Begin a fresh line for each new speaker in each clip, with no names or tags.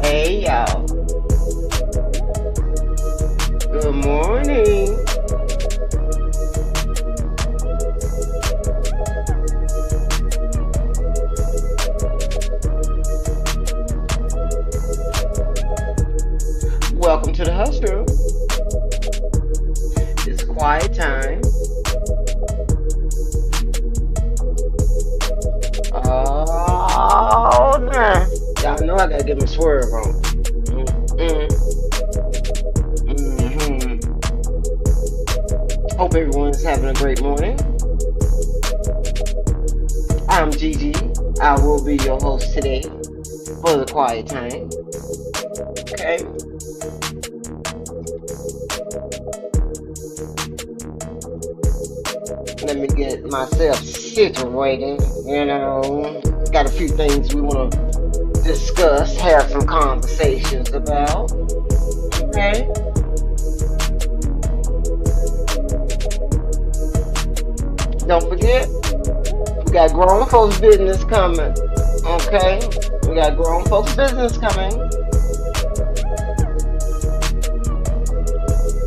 Hey y'all, good morning. Welcome to the Hush Room. It's quiet time. Oh, nah. Y'all know I gotta get my swerve on. Hope everyone's having a great morning. I'm Gigi. I will be your host today for the quiet time. Okay. Let me get myself situated. Got a few things we want to discuss, have some conversations about. Okay. Don't forget, we got grown folks business coming. Okay. We got grown folks business coming.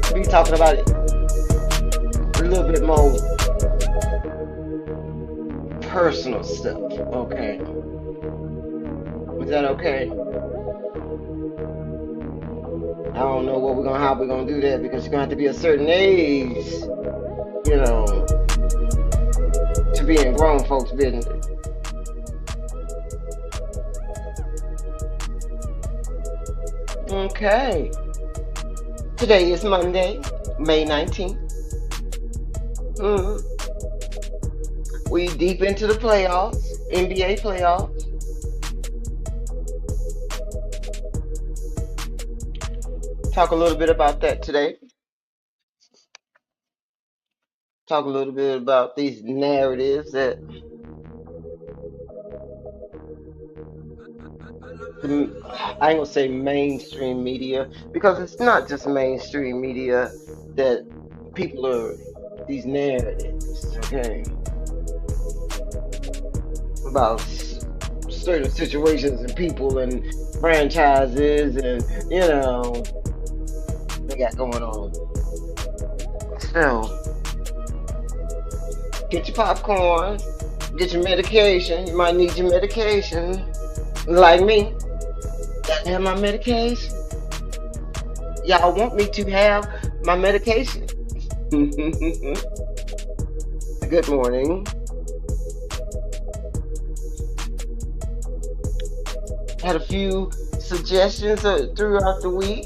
We'll be talking about it a little bit more personal stuff. Okay. Is that okay? I don't know how we're gonna do that, because you're gonna have to be a certain age, to be in grown folks' business. Okay. Today is Monday, May 19th. We deep into the playoffs, NBA playoffs. Talk a little bit about that today. Talk a little bit about these narratives that I ain't gonna say mainstream media, because it's not just mainstream media that people are these narratives, okay, about certain situations and people and franchises and they got going on. So get your popcorn, get your medication. You might need your medication. Like me, gotta have my medication. Y'all want me to have my medication? Good morning. Had a few suggestions throughout the week.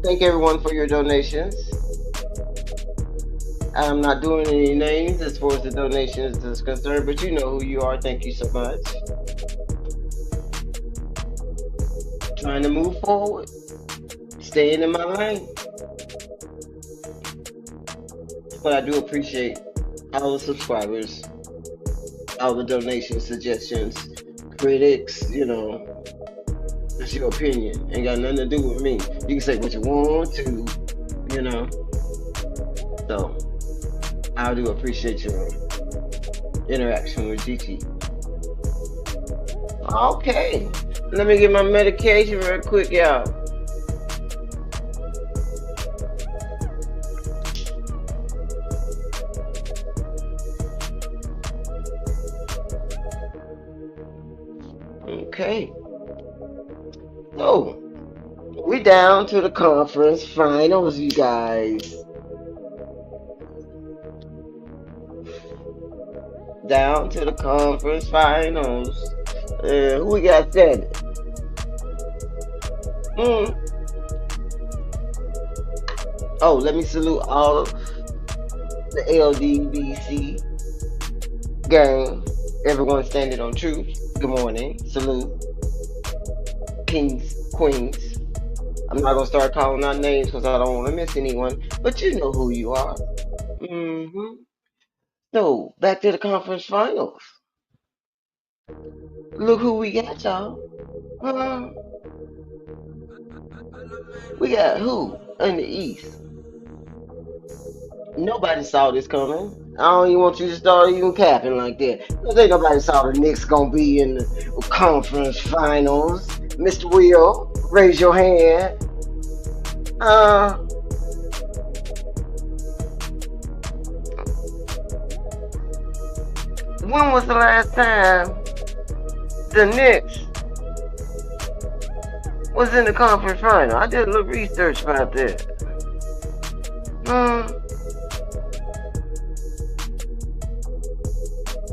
Thank everyone for your donations. I'm not doing any names as far as the donations is concerned, but you know who you are. Thank you so much. trying to move forward, staying in my lane. But I do appreciate all the subscribers, all the donations, suggestions, critics, you know. It's your opinion. Ain't got nothing to do with me. You can say what you want to, you know. So, I do appreciate your interaction with GT. Okay. Let me get my medication real quick, y'all. Okay. So, we down to the conference finals, you guys. Down to the conference finals. Who we got standing? Oh, let me salute all of the LDBC gang. Everyone standing on truth. Good morning. Salute. Kings, queens. I'm not gonna start calling out names because I don't want to miss anyone, but you know who you are. So, back to the conference finals. Look who we got, y'all. We got who in the East? Nobody saw this coming. I don't even want you to start even capping like that. Because ain't nobody saw the Knicks gonna be in the conference finals. Mr. Will, raise your hand. When was the last time the Knicks was in the conference final? I did a little research about that.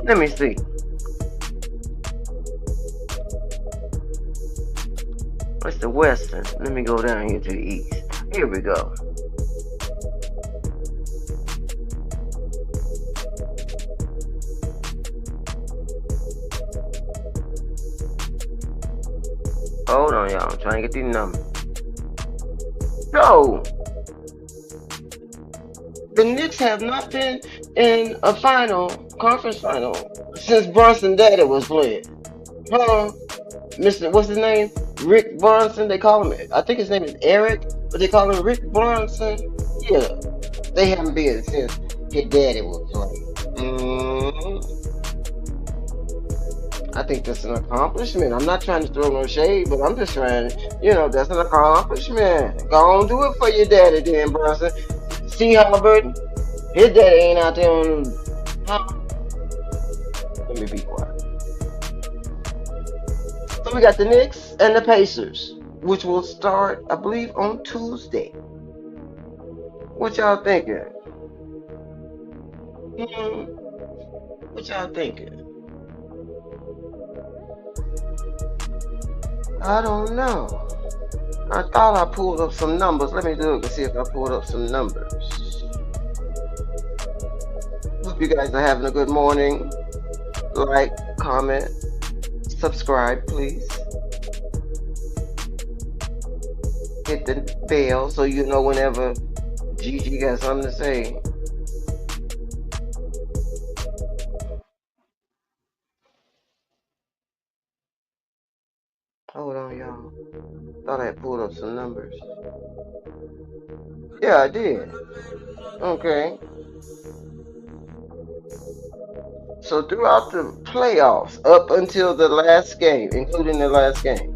Let me see. What's the Western? Let me go down here to the East. Here we go. Hold on, y'all. I'm trying to get these numbers. So, the Knicks have not been in a conference final, since Brunson Daddy was playing. Mr. What's his name? Rick Bronson. They call him. I think his name is Eric, but they call him Rick Bronson. Yeah, they haven't been since his daddy was playing. I think that's an accomplishment. I'm not trying to throw no shade, but I'm just trying to, that's an accomplishment. Go on, do it for your daddy then, Bronson. See Halliburton? His daddy ain't out there on. Let me be quiet. So we got the Knicks and the Pacers, which will start, I believe, on Tuesday. What y'all thinking? What y'all thinking? I don't know. I thought I pulled up some numbers. Let me look and see if I pulled up some numbers. Hope you guys are having a good morning. Like, comment, subscribe, please. Hit the bell so you know whenever Gigi got something to say. Hold on, y'all. Thought I had pulled up some numbers. Yeah, I did. Okay. So throughout the playoffs, up until the last game, including the last game,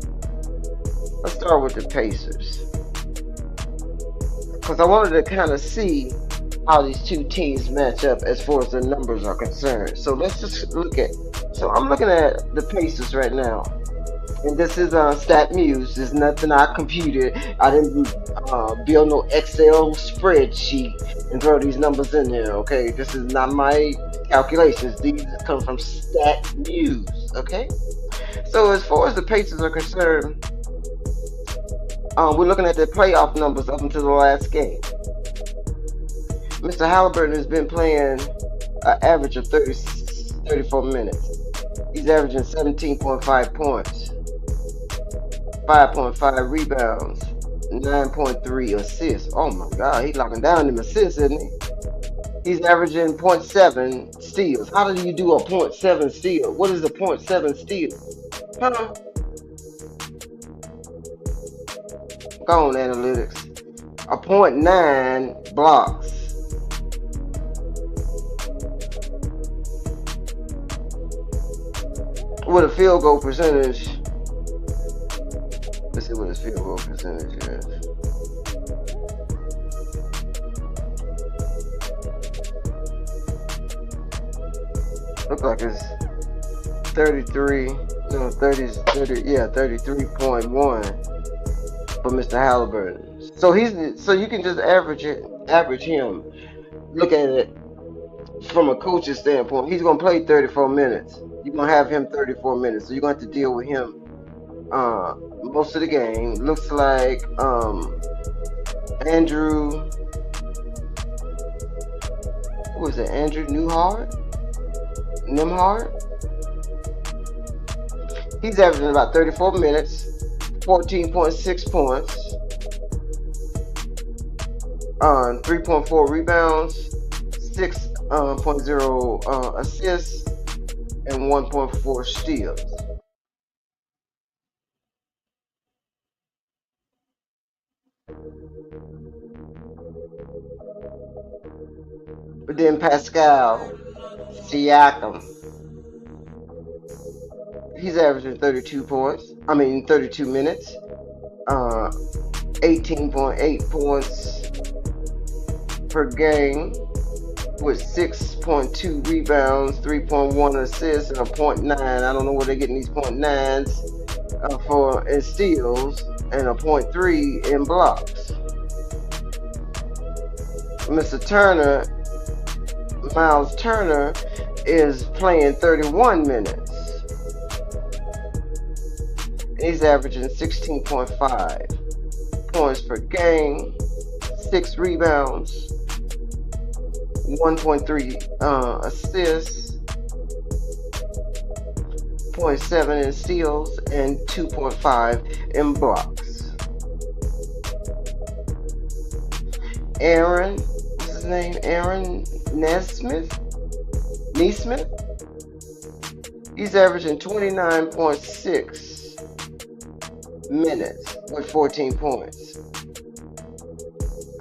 let's start with the Pacers. Because I wanted to kind of see how these two teams match up as far as the numbers are concerned. So let's just look at. So I'm looking at the Pacers right now. And this is StatMuse. There's nothing I computed. I didn't build no Excel spreadsheet and throw these numbers in there. Okay, this is not my calculations. These come from StatMuse. Okay, so as far as the Pacers are concerned, we're looking at the playoff numbers up until the last game. Mr. Halliburton has been playing an average of 34 minutes. He's averaging 17.5 points. 5.5 rebounds, 9.3 assists. Oh my God, he's locking down them assists, isn't he? He's averaging .7 steals. How do you do a .7 steal? What is a .7 steal? Huh? Go on, analytics. A .9 blocks. With a field goal percentage. Let's see what his field goal percentage is. Looks like it's 33, no, 30, yeah, 33.1 for Mr. Halliburton. So you can just average him. Look at it from a coach's standpoint. He's gonna play 34 minutes. You're gonna have him 34 minutes, so you're gonna have to deal with him most of the game. Looks like Andrew, who was it? Andrew Nimhard. He's averaging about 34 minutes, 14.6 points, 3.4 rebounds, 6.0 assists, and 1.4 steals. But then Pascal Siakam, he's averaging 32 minutes, 18.8 points per game, with 6.2 rebounds, 3.1 assists, and a .9. I don't know where they're getting these .9s for in steals, and a .3 in blocks. Mr. Turner, Miles Turner, is playing 31 minutes. He's averaging 16.5 points per game, 6 rebounds, 1.3 assists, 0.7 in steals, and 2.5 in blocks. Aaron, what's his name? Aaron Nesmith? He's averaging 29.6 minutes with 14 points.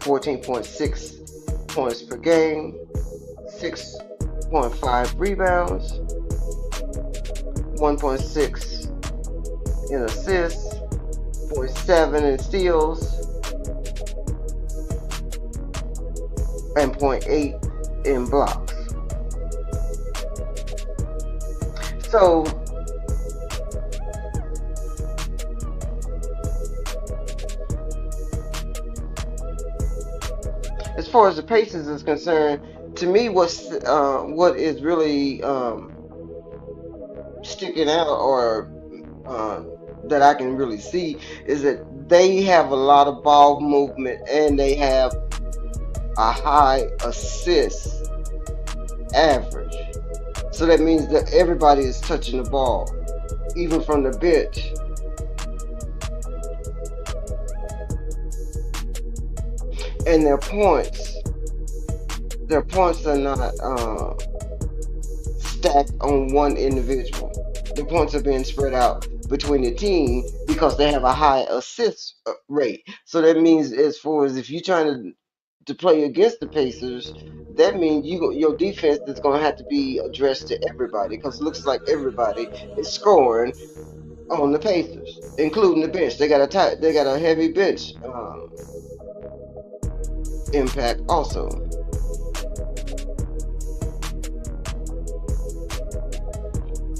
14.6 points per game, 6.5 rebounds, 1.6 in assists, 0.7 in steals, and 0.8 in blocks. So as far as the Pacers is concerned, to me, what is really sticking out, or that I can really see, is that they have a lot of ball movement and they have a high assist average. So that means that everybody is touching the ball, even from the bench. And their points are not stacked on one individual. The points are being spread out between the team because they have a high assist rate. So that means, as far as if you're trying to play against the Pacers, that means your defense is going to have to be addressed to everybody, because it looks like everybody is scoring on the Pacers, including the bench. They got a heavy bench impact also.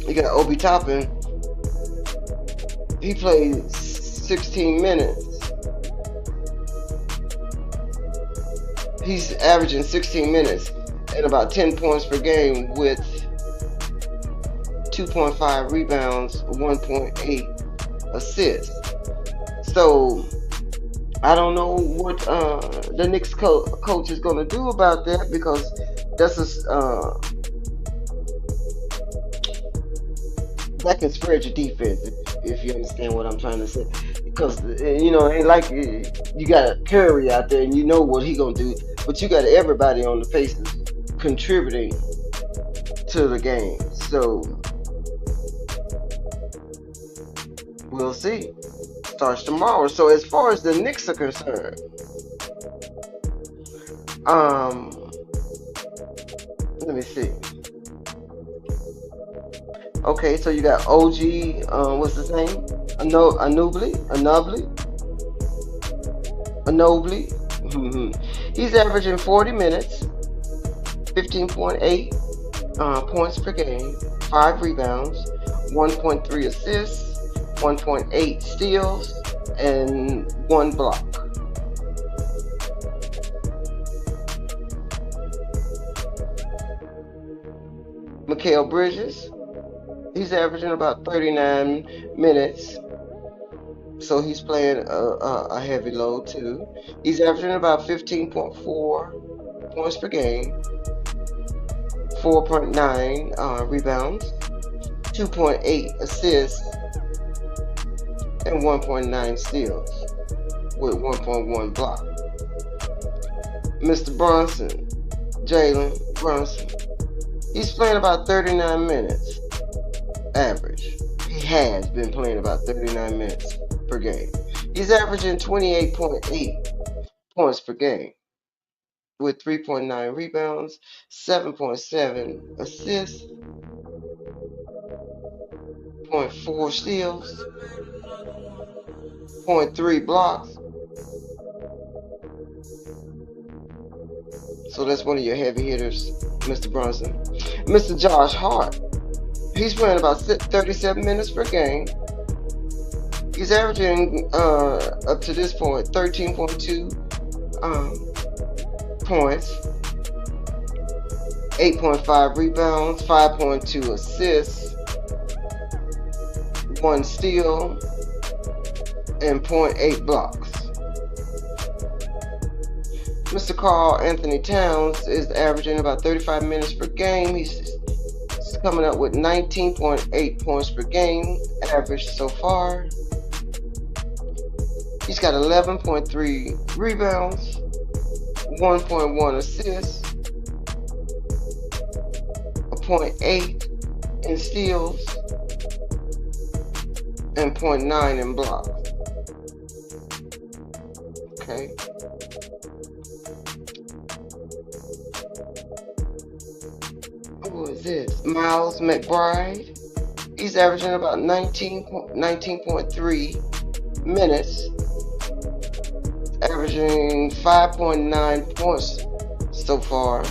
You got Obi Toppin. He played 16 minutes. He's averaging 16 minutes and about 10 points per game with 2.5 rebounds, 1.8 assists. So I don't know what the Knicks coach is going to do about that, because that's that can spread your defense if you understand what I'm trying to say. Because you know, it ain't like you got Curry out there and you know what he gonna do, but you got everybody on the Pacers contributing to the game. So we'll see. Starts tomorrow. So as far as the Knicks are concerned, let me see. Okay, so you got OG, what's his name? Anobly. He's averaging 40 minutes, 15.8 points per game, 5 rebounds, 1.3 assists, 1.8 steals, and 1 block. Mikal Bridges, he's averaging about 39 minutes, so he's playing a heavy load too. He's averaging about 15.4 points per game, 4.9 rebounds, 2.8 assists, and 1.9 steals with 1.1 block. Mr. Brunson, Jalen Brunson, he's playing about 39 minutes average. He has been playing about 39 minutes per game. He's averaging 28.8 points per game with 3.9 rebounds, 7.7 assists, 0.4 steals, 0.3 blocks. So that's one of your heavy hitters, Mr. Brunson. Mr. Josh Hart, he's playing about 37 minutes per game. He's averaging, up to this point, 13.2 points, 8.5 rebounds, 5.2 assists, 1 steal, and 0.8 blocks. Mr. Karl Anthony Towns is averaging about 35 minutes per game. He's coming up with 19.8 points per game average so far. He's got 11.3 rebounds, 1.1 assists, a 0.8 in steals, and 0.9 in blocks. Okay. Who is this? Miles McBride. He's averaging about 19.3 minutes, averaging 5.9 points so far.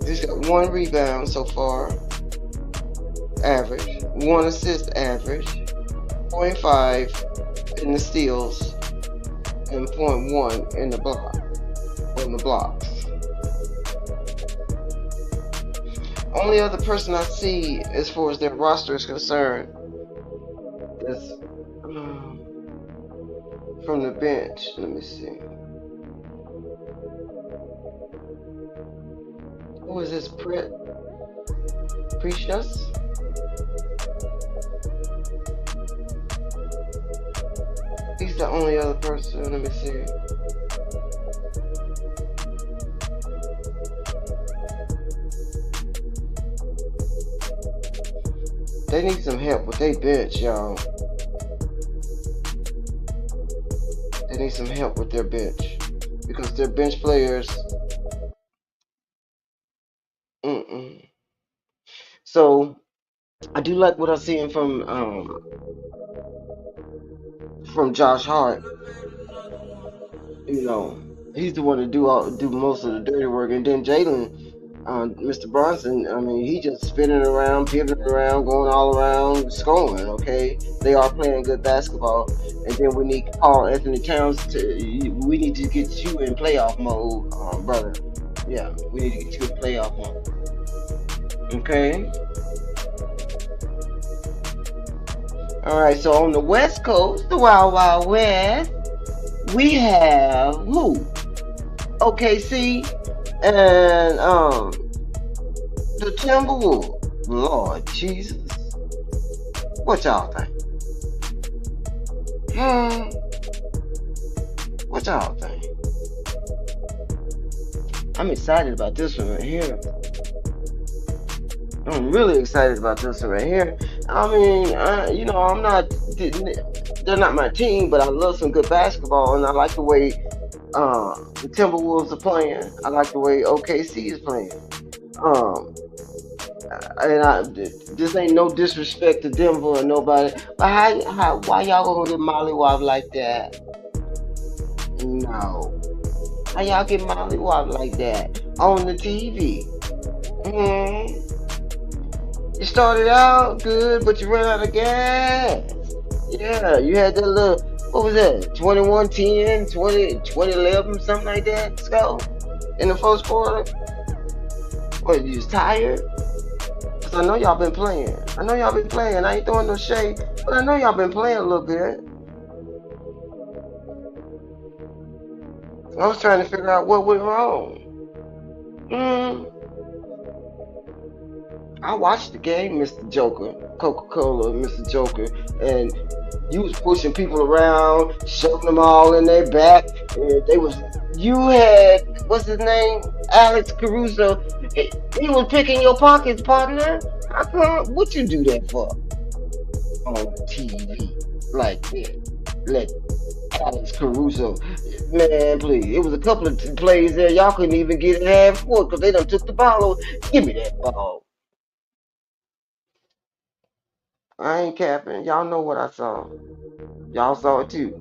He's got 1 rebound so far, average, 1 assist average, 0.5 in the steals, and 0.1 in the blocks. Only other person I see as far as their roster is concerned is from the bench. Let me see. Who is this? Precious? He's the only other person. Let me see. They need some help with their bench, y'all. They need some help with their bench because their bench players. So I do like what I'm seeing from Josh Hart. You know, he's the one to do most of the dirty work, and then Jalen, Mr. Brunson, I mean, he just spinning around, pivoting around, going all around, scoring. Okay, they are playing good basketball, and then we need Karl Anthony Towns we need to get you in playoff mode, brother. Yeah, we need to get you in playoff mode. Okay. All right. So on the West Coast, the Wild Wild West, we have who? OKC and the Timberwolves. Lord Jesus, what y'all think? What y'all think? I'm excited about this one right here. I'm really excited about this one right here. I mean, you know, they're not my team, but I love some good basketball, and I like the way the Timberwolves are playing. I like the way OKC is playing. This ain't no disrespect to Denver or nobody, but why y'all gonna get mollywopped like that? No. How y'all get mollywopped like that on the TV? Mm-hmm. You started out good, but you ran out of gas. Yeah, you had that little, what was that, 21-10, 2011, something like that, score in the first quarter? What, you just tired? Because I know y'all been playing. I ain't throwing no shade, but I know y'all been playing a little bit. I was trying to figure out what went wrong. I watched the game, Mr. Joker, Coca-Cola, Mr. Joker, and you was pushing people around, shoving them all in their back. And you had, what's his name? Alex Caruso. He was picking your pockets, partner. How come? What you do that for? On TV, like that. Let Alex Caruso, man, please. It was a couple of plays there. Y'all couldn't even get it half court because they done took the ball. Give me that ball. I ain't capping. Y'all know what I saw. Y'all saw it too.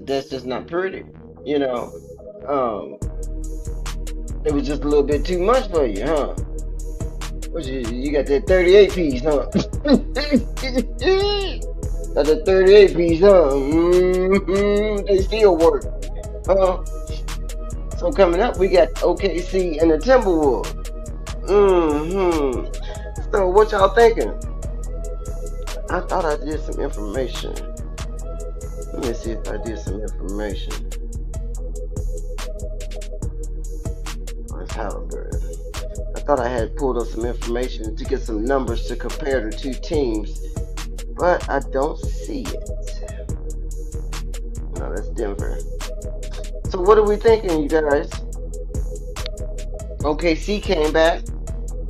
That's just not pretty. You know. It was just a little bit too much for you, huh? You got that 38 piece, huh? Got that 38 piece, huh? They still work, huh? So coming up, we got OKC and the Timberwolves. So what y'all thinking? I thought I did some information. Let me see if I did some information. Where's Halliburton? I thought I had pulled up some information to get some numbers to compare the two teams, but I don't see it. No, that's Denver. So what are we thinking, you guys? OKC came back.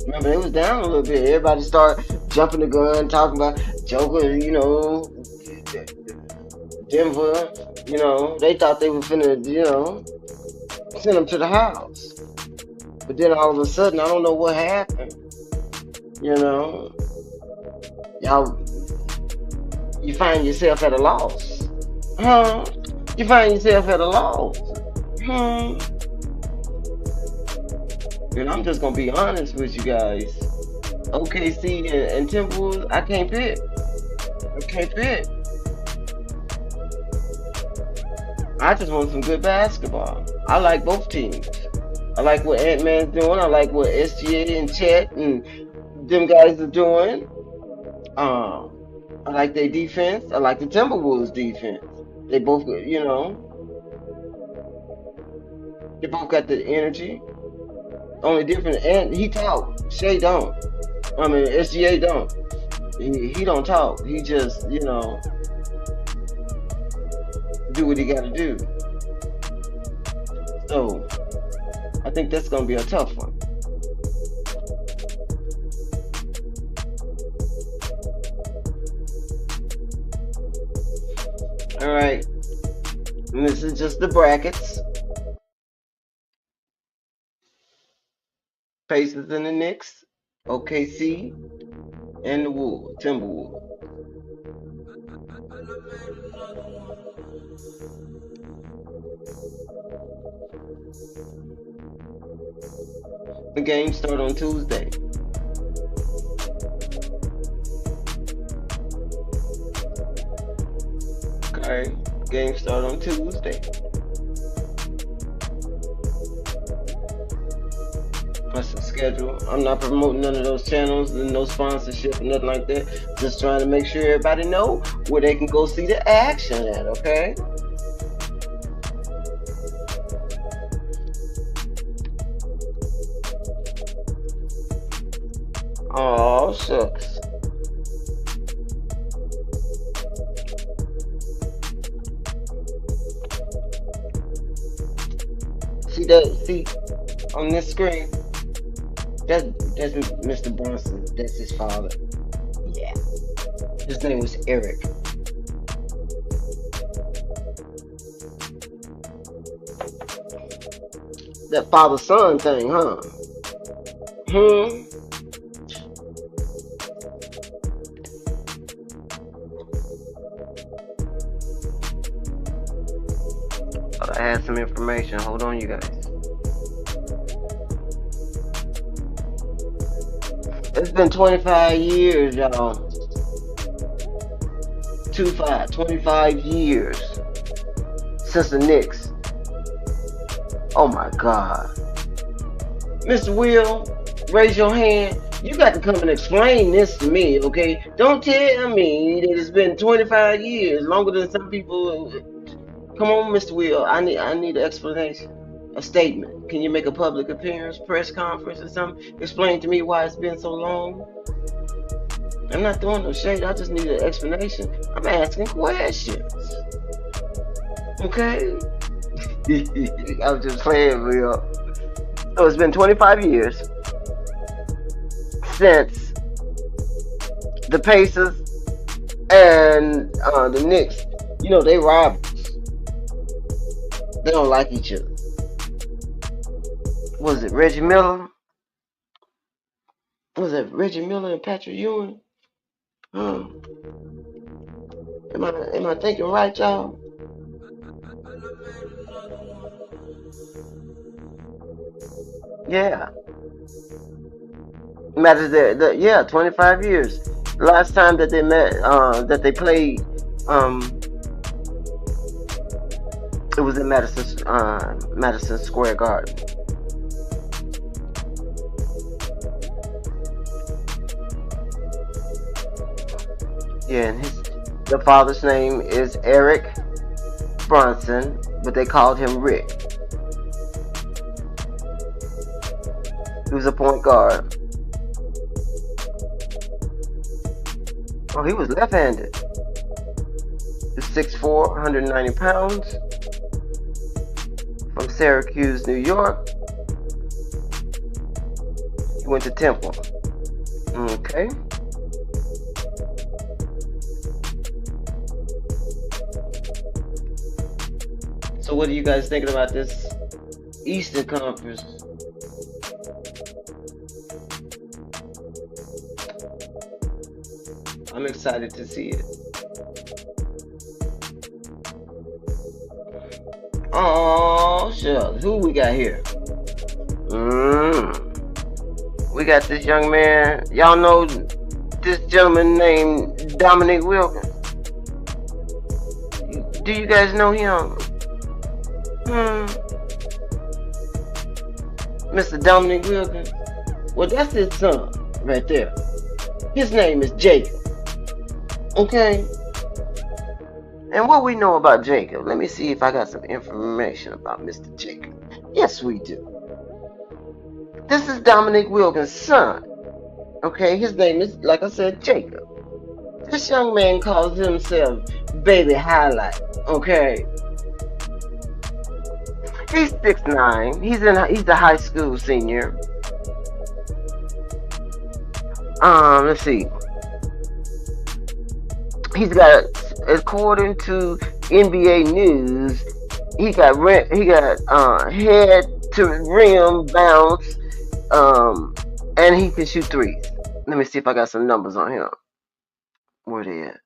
Remember, they was down a little bit. Everybody started jumping the gun, talking about Joker, you know, Denver, you know. They thought they were finna, you know, send them to the house. But then all of a sudden, I don't know what happened. You know, you find yourself at a loss. Huh? You find yourself at a loss. And I'm just gonna be honest with you guys. OKC and Timberwolves, I can't pick. I just want some good basketball. I like both teams. I like what Ant-Man's doing. I like what SGA and Chet and them guys are doing. I like their defense. I like the Timberwolves defense. They both, you know, they both got the energy. Only difference, and he talk. Shea don't. I mean, SGA don't. He don't talk. He just, you know, do what he got to do. So, I think that's going to be a tough one. All right. And this is just the brackets. Pacers and the Knicks, OKC, and the Timberwolves. The games start on Tuesday. Okay, games start on Tuesday. That's the schedule. I'm not promoting none of those channels and no sponsorship or nothing like that. Just trying to make sure everybody know where they can go see the action at, okay? Oh, shucks. See that? See on this screen? That's Mr. Bronson. That's his father. Yeah. His name was Eric. That father-son thing, huh? Hmm. Thought I had some information. Hold on, you guys. It's been 25 years, y'all. 25 years since the Knicks. Oh my God. Mr. Will, raise your hand. You got to come and explain this to me, okay? Don't tell me that it's been 25 years, longer than some people. Come on, Mr. Will. I need an explanation, a statement. Can you make a public appearance, press conference, or something? Explain to me why it's been so long. I'm not throwing no shade. I just need an explanation. I'm asking questions. Okay? I was just playing, Will. So it's been 25 years since the Pacers and the Knicks, they rivals. They don't like each other. Was it Reggie Miller? Was it Reggie Miller and Patrick Ewing? Am I thinking right, y'all? Yeah. Matters there. Yeah, 25 years. Last time that they met, that they played, it was in Madison Square Garden. Yeah, and the father's name is Eric Bronson, but they called him Rick. He was a point guard. Oh, he was left-handed. He's 6'4", 190 pounds. From Syracuse, New York. He went to Temple. Okay. So what are you guys thinking about this Eastern Conference? I'm excited to see it. Oh, shucks. Who we got here? We got this young man. Y'all know this gentleman named Dominic Wilkins. Do you guys know him? Mr. Dominic Wilkins. Well, that's his son right there. His name is Jacob. Okay. And what we know about Jacob, let me see if I got some information about Mr. Jacob. Yes, we do. This is Dominic Wilkins' son. Okay, his name is, like I said, Jacob. This young man calls himself Baby Highlight. Okay. He's 6'9". He's a high school senior. Let's see. He's got, according to NBA News, he got head to rim bounce, and he can shoot threes. Let me see if I got some numbers on him. Where they at?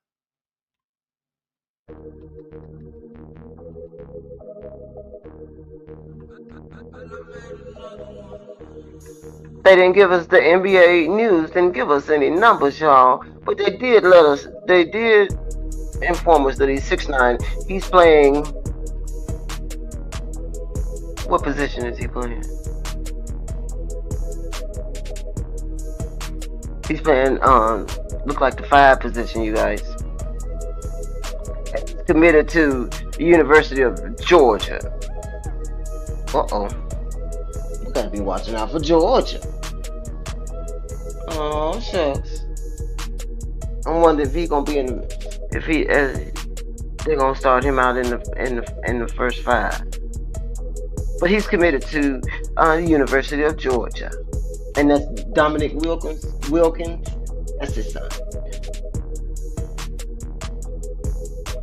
They didn't give us, the NBA News didn't give us any numbers, y'all. But they did inform us that he's 6'9". He's playing, what position is he playing? He's playing, look like the 5 position, you guys. He's committed to the University of Georgia. Uh-oh. You gotta be watching out for Georgia. Oh shucks. I wonder if he gonna be in. If he, they're gonna start him out in the first five. But he's committed to the University of Georgia, and that's Dominic Wilkins. Wilkins, that's his son.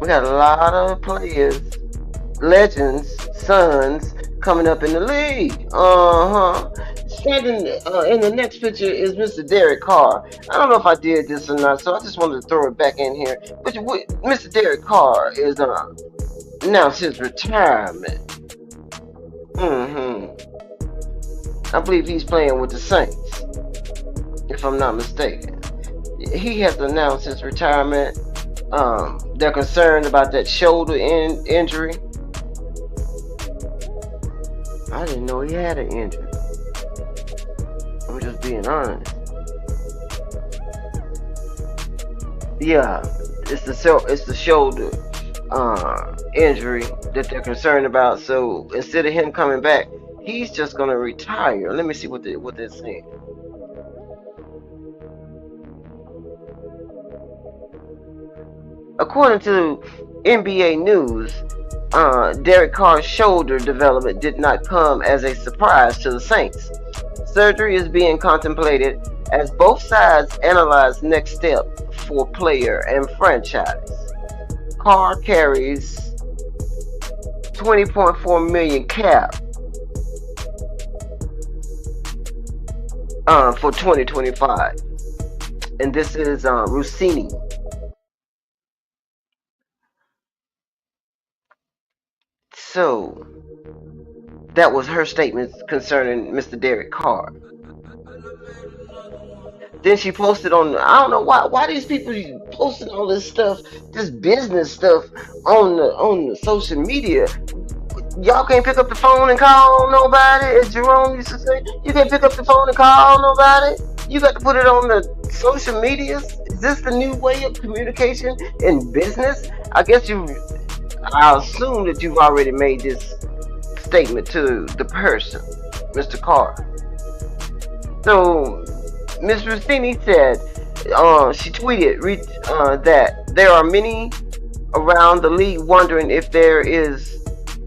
We got a lot of players, legends, sons coming up in the league. Standing in the next picture is Mr. Derek Carr. I don't know if I did this or not, so I just wanted to throw it back in here. But Mr. Derek Carr is announced his retirement. I believe he's playing with the Saints, if I'm not mistaken. He has announced his retirement. They're concerned about that shoulder injury. I didn't know he had an injury. I'm just being honest. Yeah, it's the shoulder injury that they're concerned about. So instead of him coming back, he's just gonna retire. Let me see what they're saying. According to NBA News, Derek Carr's shoulder development did not come as a surprise to the Saints. Surgery is being contemplated as both sides analyze next step for player and franchise. Carr carries $20.4 million cap for 2025, and this is Rossini. So that was her statement concerning Mr. Derek Carr. Then she posted on, I don't know why these people posting all this stuff, this business stuff on the social media. Y'all can't pick up the phone and call nobody, as Jerome used to say. You can't pick up the phone and call nobody. You got to put it on the social medias. Is this the new way of communication in business? I assume that you've already made this statement to the person, Mr. Carr. So, Ms. Rossini said, she tweeted that there are many around the league wondering if there is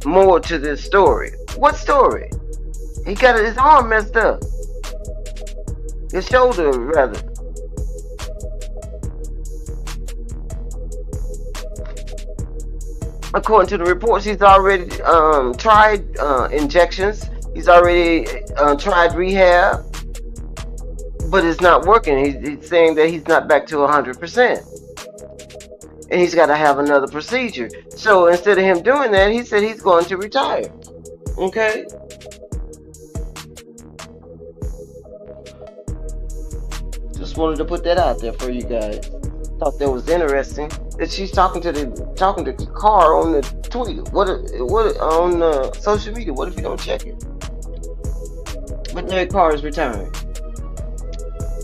more to this story. What story? He got his arm messed up. His shoulder, rather. According to the reports, he's already tried injections. He's already tried rehab, but it's not working. He's saying that he's not back to 100%. And he's got to have another procedure. So instead of him doing that, he said he's going to retire. Okay? Just wanted to put that out there for you guys. Thought that was interesting. That she's talking to Carr on the tweet. What on social media? What if you don't check it? But Derek Carr is retiring,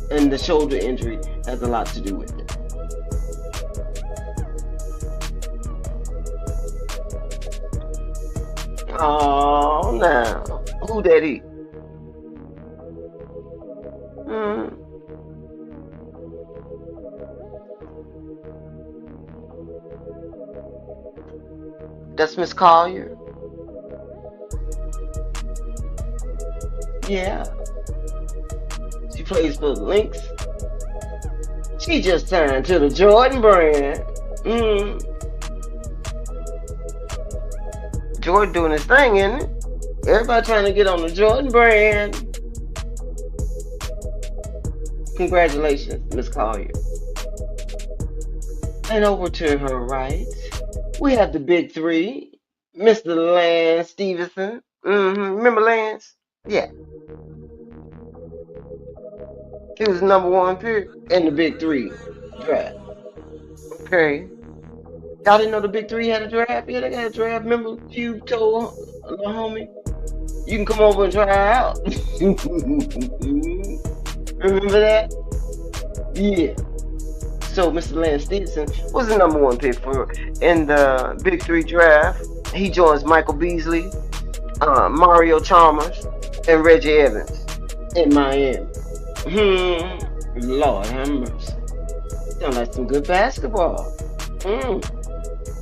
and the shoulder injury has a lot to do with it. Oh, now who that is? That's Miss Collier. Yeah. She plays for the Lynx. She just signed to the Jordan brand. Jordan doing his thing, isn't it? Everybody trying to get on the Jordan brand. Congratulations, Miss Collier. And over to her right, we have the big three, Mr. Lance Stevenson. Remember Lance? Yeah. He was number one pick in the big three draft. Okay. Y'all didn't know the big three had a draft? Yeah, they got a draft. Remember you told a little homie, you can come over and try out. Remember that? Yeah. So Mr. Lance Stevenson was the number one pick in the Big Three draft. He joins Michael Beasley, Mario Chalmers, and Reggie Evans in Miami. Lord have mercy. Sound like some good basketball.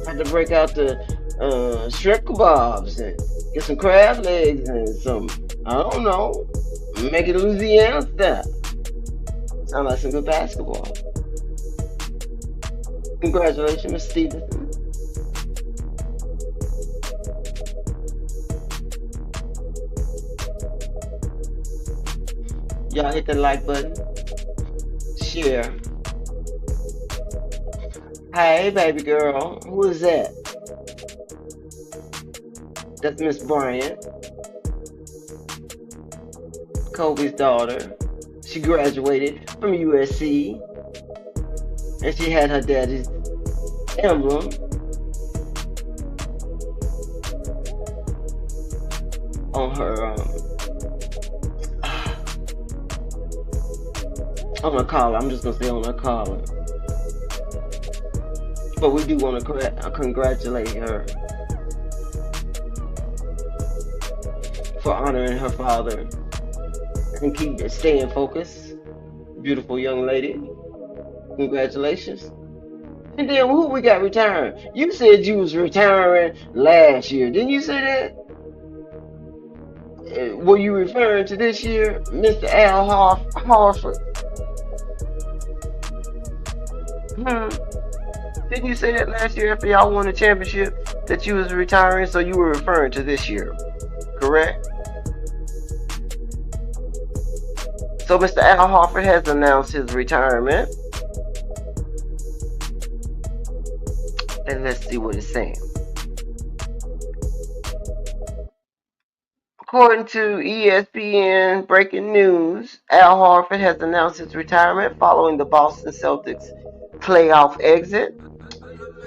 Had to break out the shrimp kebabs and get some crab legs and some, I don't know, make it Louisiana style. Sound like some good basketball. Congratulations, Miss Stevenson. Y'all hit the like button. Share. Hey, baby girl. Who is that? That's Miss Bryant, Kobe's daughter. She graduated from USC, and she had her daddy's emblem on her on her collar. I'm just gonna say on her collar. But we do want to congratulate her for honoring her father and keep staying focused. Beautiful young lady. Congratulations. And then who we got retiring? You said you was retiring last year. Didn't you say that? Were you referring to this year, Mr. Al Harford? Didn't you say that last year after y'all won the championship that you was retiring? So you were referring to this year, correct? So Mr. Al Harford has announced his retirement. And let's see what it's saying. According to ESPN breaking news, Al Horford has announced his retirement following the Boston Celtics playoff exit.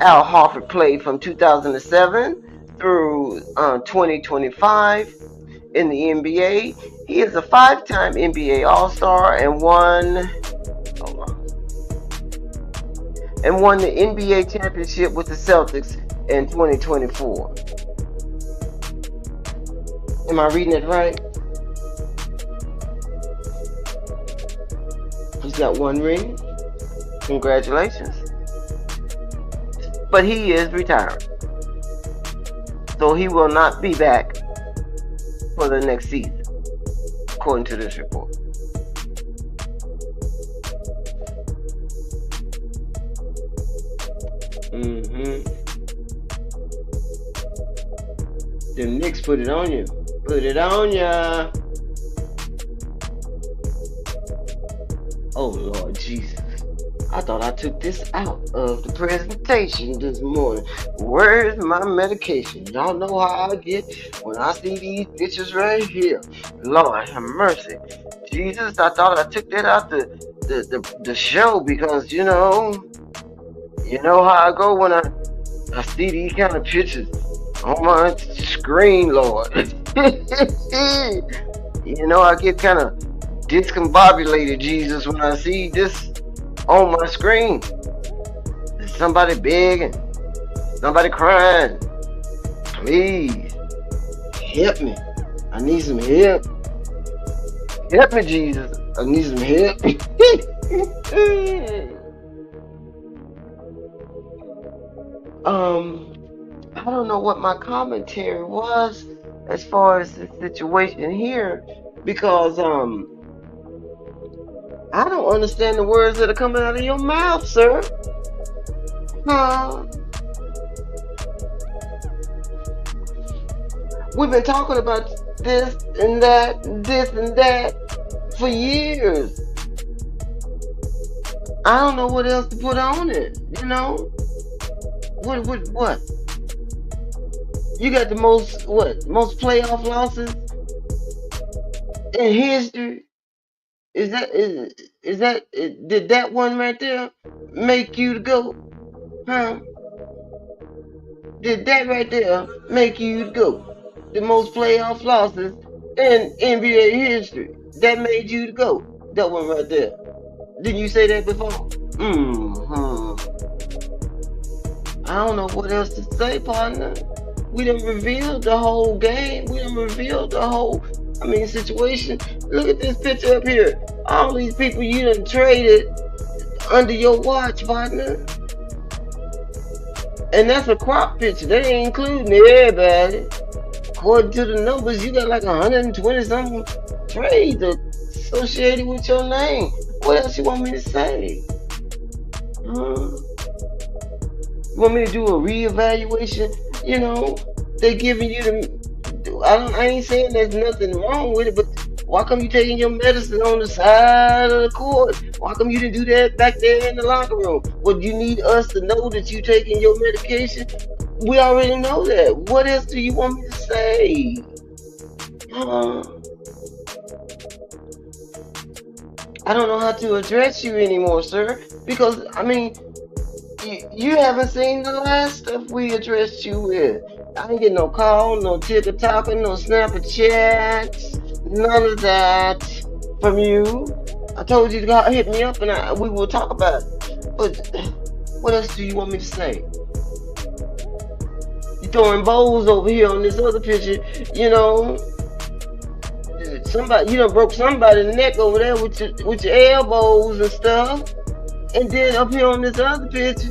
Al Horford played from 2007 through 2025 in the NBA. He is a 5-time NBA All-Star and won the NBA championship with the Celtics in 2024. Am I reading it right? He's got 1 ring. Congratulations. But he is retiring. So he will not be back for the next season, according to this report. The Knicks put it on you. Put it on ya. Oh Lord Jesus. I thought I took this out of the presentation this morning. Where's my medication? Y'all know how I get when I see these pictures right here. Lord have mercy. Jesus, I thought I took that out the show because you know how I go when I see these kind of pictures on my screen, Lord. I get kind of discombobulated, Jesus, when I see this on my screen. There's somebody begging, somebody crying. Please, help me. I need some help. Help me, Jesus. I need some help. I don't know what my commentary was as far as the situation here because I don't understand the words that are coming out of your mouth, sir. We've been talking about this and that for years. I don't know what else to put on it, What? You got the most playoff losses in history? Did that one right there make you to go? Did that right there make you to go? The most playoff losses in NBA history. That made you to go. That one right there. Didn't you say that before? I don't know what else to say, partner. We done revealed the whole game. We done revealed the whole I mean, situation. Look at this picture up here. All these people you done traded under your watch, partner. And that's a crop picture. That ain't including everybody. According to the numbers, you got like 120 something trades associated with your name. What else you want me to say? Huh? You want me to do a reevaluation? You know, they giving you the. I ain't saying there's nothing wrong with it, but why come you taking your medicine on the side of the court? Why come you didn't do that back there in the locker room? Well, you need us to know that you taking your medication. We already know that. What else do you want me to say? I don't know how to address you anymore, sir. Because I mean, you haven't seen the last stuff we addressed you with. I ain't get no call, no ticker talking, no snapper chats, none of that from you. I told you to go hit me up and we will talk about it. But what else do you want me to say? You throwing bowls over here on this other picture, you know. Somebody, you done broke somebody's neck over there with your elbows and stuff. And then up here on this other picture,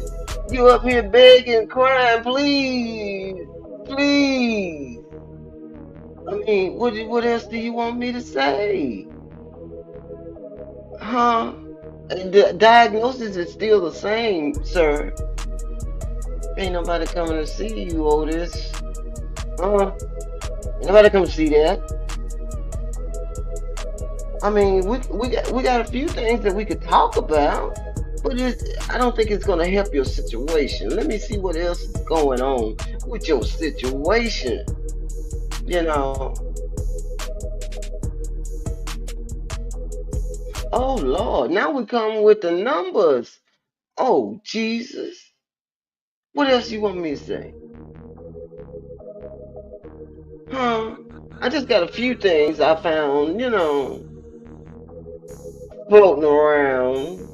you up here begging, crying, please, please. I mean, what else do you want me to say? Huh? And the diagnosis is still the same, sir. Ain't nobody coming to see you, Otis. Ain't nobody come to see that. I mean, we got a few things that we could talk about, but I don't think it's gonna help your situation. Let me see what else is going on with your situation. You know. Oh Lord, now we come with the numbers. Oh Jesus. What else you want me to say? Huh? I just got a few things I found, you know, floating around.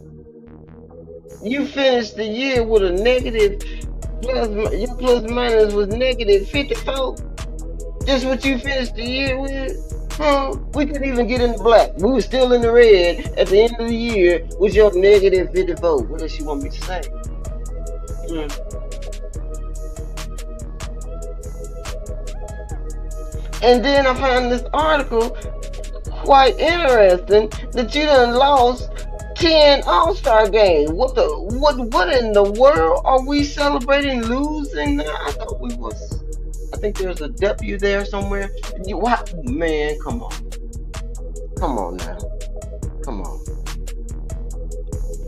You finished the year with a negative your plus minus was negative 54. Just what you finished the year with? Huh? We couldn't even get in the black. We were still in the red at the end of the year with your negative 54. What else you want me to say? And then I found this article quite interesting that you done lost 10 All-Star games. What in the world are we celebrating losing now? I think there's a W there somewhere. Man, come on. Come on now. Come on.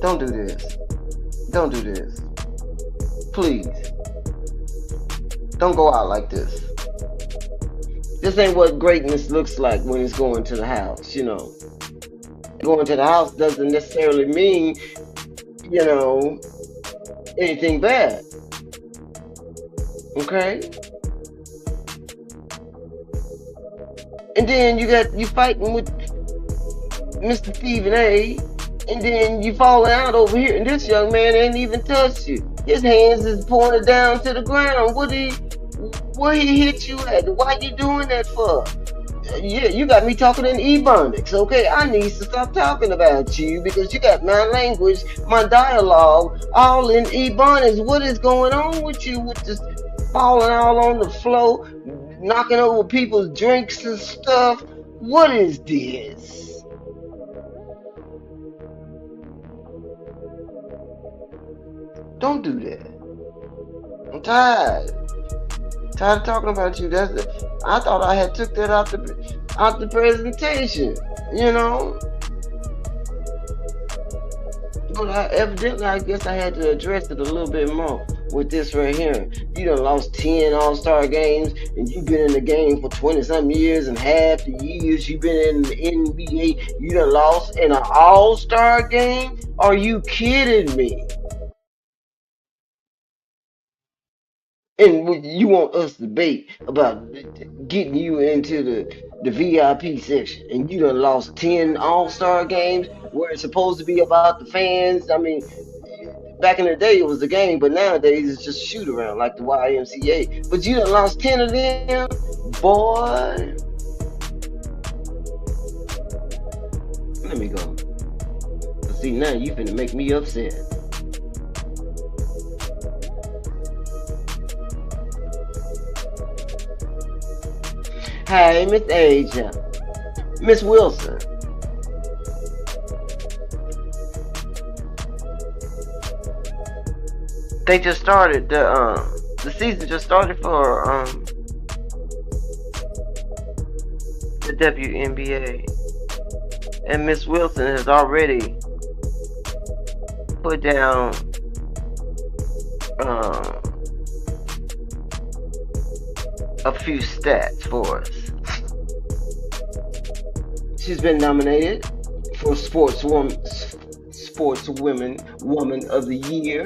Don't do this. Don't do this. Please. Don't go out like this. This ain't what greatness looks like when it's going to the house, you know. Going to the house doesn't necessarily mean, you know, anything bad. Okay? And then you fighting with Mr. Stephen A. And then you falling out over here, and this young man ain't even touched you. His hands is pointed down to the ground. Where he hit you at? Why you doing that for? Yeah, you got me talking in Ebonics, okay? I need to stop talking about you because you got my language, my dialogue, all in Ebonics. What is going on with you with this falling all on the floor, knocking over people's drinks and stuff? What is this? Don't do that. I'm tired. Tired of talking about you. I thought I had took that out the presentation, you know. But evidently, I guess I had to address it a little bit more with this right here. You done lost 10 All-Star games, and you've been in the game for 20-some years, and half the years you've been in the NBA, you done lost in an All-Star game? Are you kidding me? And you want us to debate about getting you into the VIP section, and you done lost 10 All-Star games where it's supposed to be about the fans. I mean, back in the day it was the game, but nowadays it's just shoot around like the YMCA. But you done lost 10 of them, boy. Let me go. See, now you finna make me upset. Hey, Miss Asia. Miss Wilson. They just started the season just started for the WNBA. And Miss Wilson has already put down a few stats for us. She's been nominated for Sportswoman Woman of the Year.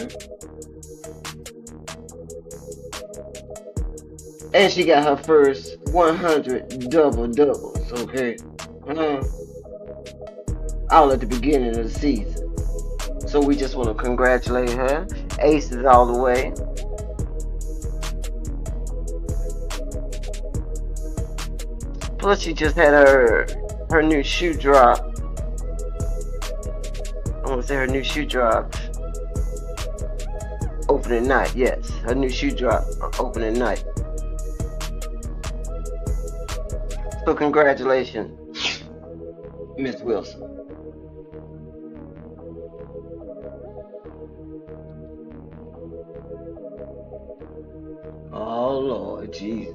And she got her first 100 double-doubles, okay? All at the beginning of the season. So we just want to congratulate her. Aces all the way. Plus she just had her new shoe drop. I want to say her new shoe drop. Opening night, yes. Her new shoe drop opening night. So congratulations, Miss Wilson. Oh Lord Jesus.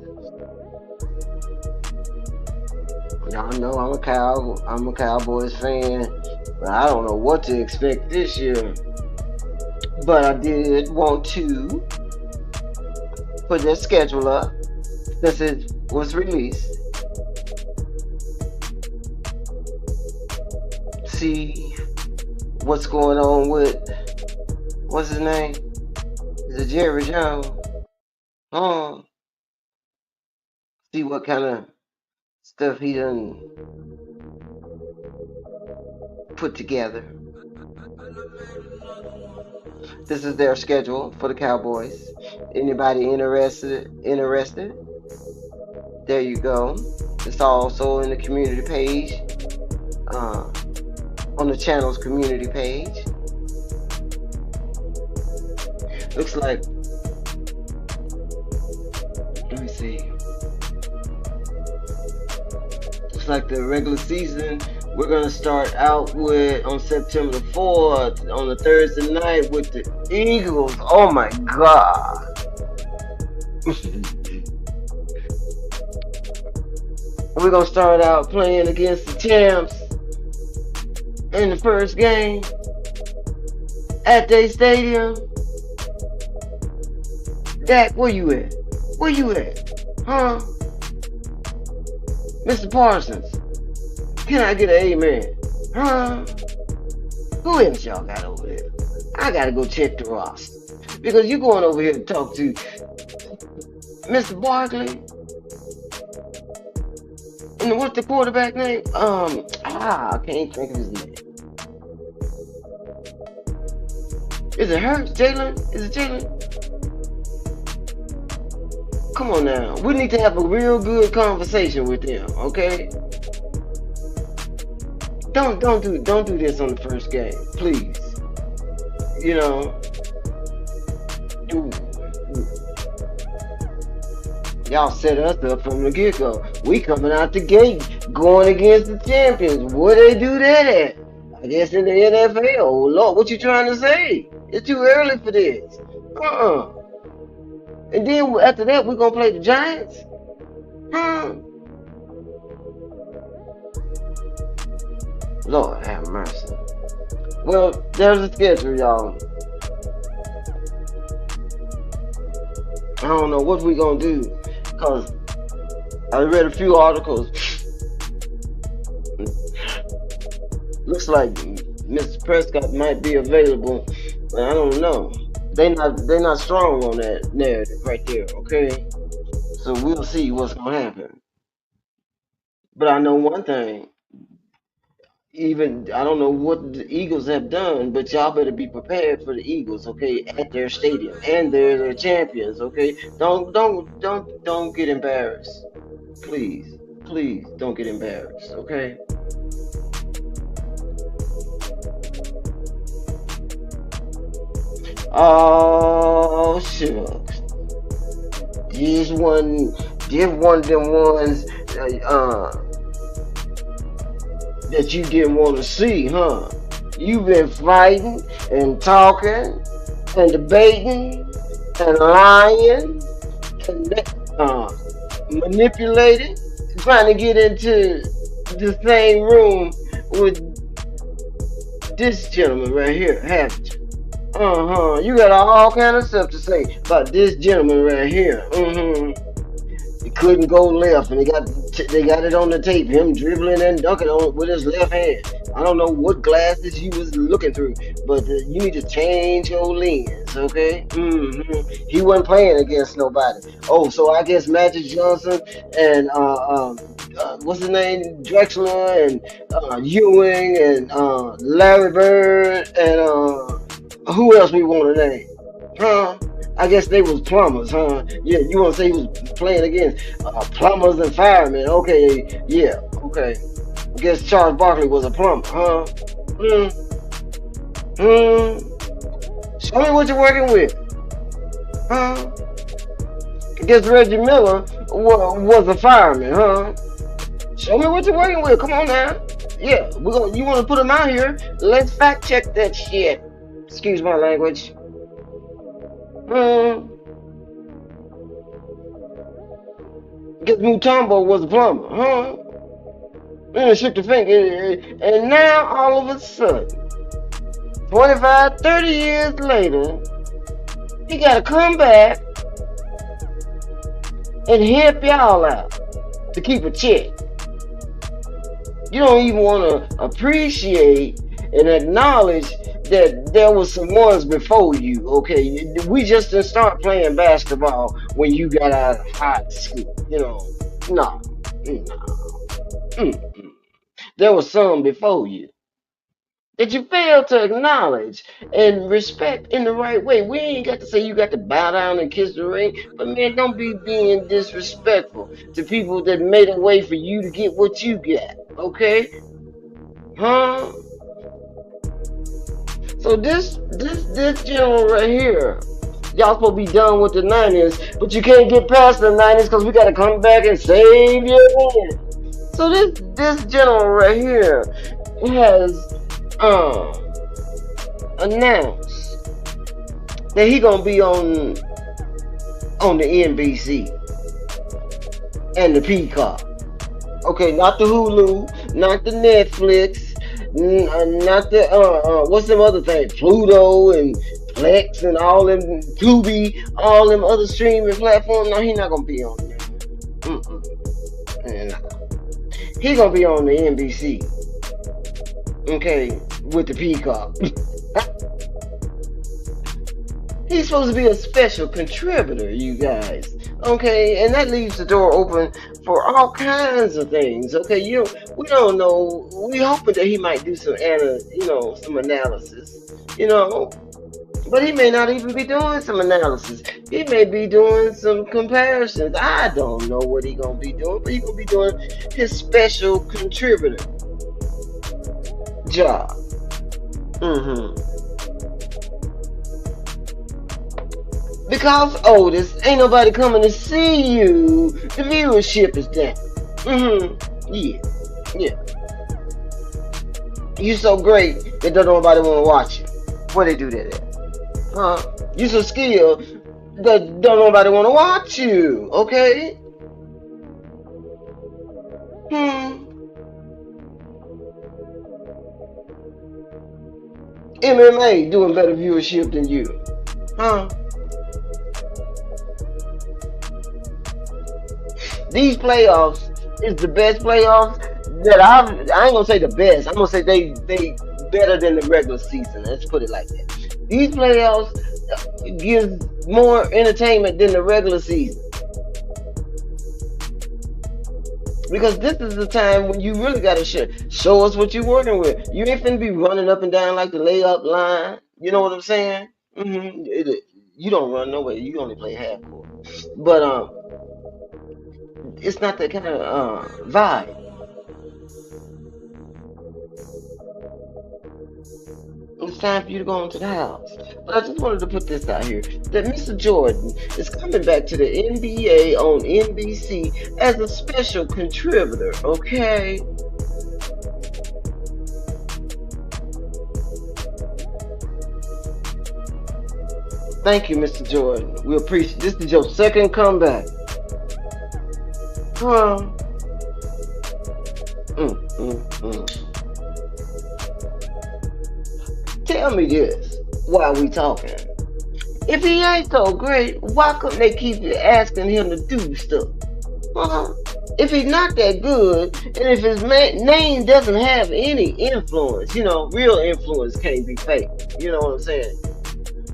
Y'all know I'm a Cowboys fan, but I don't know what to expect this year. But I did want to put their schedule up since it was released. See what's going on with what's his name? Is it Jerry Jones? See what kind of stuff he done put together. This is their schedule for the Cowboys. Anybody interested? There you go. It's also in the community page. On the channel's community page. Looks like, let me see. Looks like the regular season, we're gonna start out with on September 4th on the Thursday night with the Eagles. Oh my God. We're gonna start out playing against the champs in the first game at their stadium. Dak, where you at? Where you at? Huh? Mr. Parsons, can I get an amen? Huh? Who else y'all got over there? I gotta go check the roster. Because you going over here to talk to Mr. Barkley. And what's the quarterback name? I can't think of his name. Is it Hurts? Jalen? Is it Jalen? Come on now. We need to have a real good conversation with them, okay? Don't do this on the first game, please. You know. Y'all set us up from the get-go. We coming out the gate, going against the champions. Where they do that at? I guess in the NFL. Oh Lord, what you trying to say? It's too early for this. And then after that, we're gonna play the Giants. Lord have mercy. Well, there's a schedule, y'all. I don't know what we gonna do, cause I read a few articles. Looks like Mr. Prescott might be available, but I don't know. They're not strong on that narrative right there, okay? So we'll see what's gonna happen. But I know one thing. Even I don't know what the Eagles have done, but y'all better be prepared for the Eagles, okay, at their stadium, and they're their champions, okay. Don't get embarrassed, please don't get embarrassed, okay. Oh shucks. This one, this one of them ones that you didn't want to see, huh? You've been fighting and talking and debating and lying and manipulating, trying to get into the same room with this gentleman right here, haven't you? Uh-huh. You got all kind of stuff to say about this gentleman right here. He couldn't go left, and they got it on the tape. Him dribbling and dunking on with his left hand. I don't know what glasses you was looking through, but you need to change your lens, okay? He wasn't playing against nobody. Oh, so I guess Magic Johnson and what's his name, Drexler and Ewing and Larry Bird and who else we want to name? Huh? I guess they was plumbers, huh? Yeah, you want to say he was playing against plumbers and firemen? Okay, yeah, okay. I guess Charles Barkley was a plumber, huh? Hmm. Hmm. Show me what you're working with, huh? I guess Reggie Miller was a fireman, huh? Show me what you're working with. Come on now. Yeah, you want to put him out here? Let's fact check that shit. Excuse my language. Hmm. Guess Mutombo was a plumber, huh? And shook the finger. And now, all of a sudden, 25, 30 years later, he got to come back and help y'all out to keep a check. You don't even want to appreciate and acknowledge that there was some ones before you, okay? We just didn't start playing basketball when you got out of high school, No, no. Mm-mm. There was some before you that you failed to acknowledge and respect in the right way. We ain't got to say you got to bow down and kiss the ring, but man, don't be being disrespectful to people that made a way for you to get what you got, okay? Huh? So this general right here, y'all supposed to be done with the 90s, but you can't get past the 90s because we got to come back and save you. So this general right here has announced that he gonna be on the NBC and the Peacock. Okay, not the Hulu, not the Netflix, not the what's them other things, Pluto and Plex and all them Tubi, all them other streaming platforms. No, he not gonna be on there. No. He gonna be on the NBC. Okay, with the Peacock. He's supposed to be a special contributor, you guys. Okay, and that leaves the door open for all kinds of things. Okay, we don't know. We hoping that he might do some some analysis. But he may not even be doing some analysis. He may be doing some comparisons. I don't know what he gonna be doing, but he gonna be doing his special contributor job. Because Otis, ain't nobody coming to see you. The viewership is down. Yeah. You so great that don't nobody want to watch you. Where they do that at? Huh? You so skilled that don't nobody want to watch you. Okay? MMA doing better viewership than you. Huh? These playoffs is the best playoffs that I ain't gonna say the best. I'm gonna say they better than the regular season. Let's put it like that. These playoffs give more entertainment than the regular season. Because this is the time when you really gotta show us what you're working with. You ain't finna be running up and down like the layup line. You know what I'm saying? You don't run nowhere. You only play half court. But it's not that kind of vibe. it's time for you to go into the house. But I just wanted to put this out here that Mr. Jordan is coming back to the NBA on NBC as a special contributor, okay? Thank you, Mr. Jordan. We appreciate this is your second comeback. Huh? Mm. Tell me this while we talking. If he ain't so great, why couldn't they keep asking him to do stuff? Huh? If he's not that good, and if his name doesn't have any influence, real influence can't be fake. You know what I'm saying?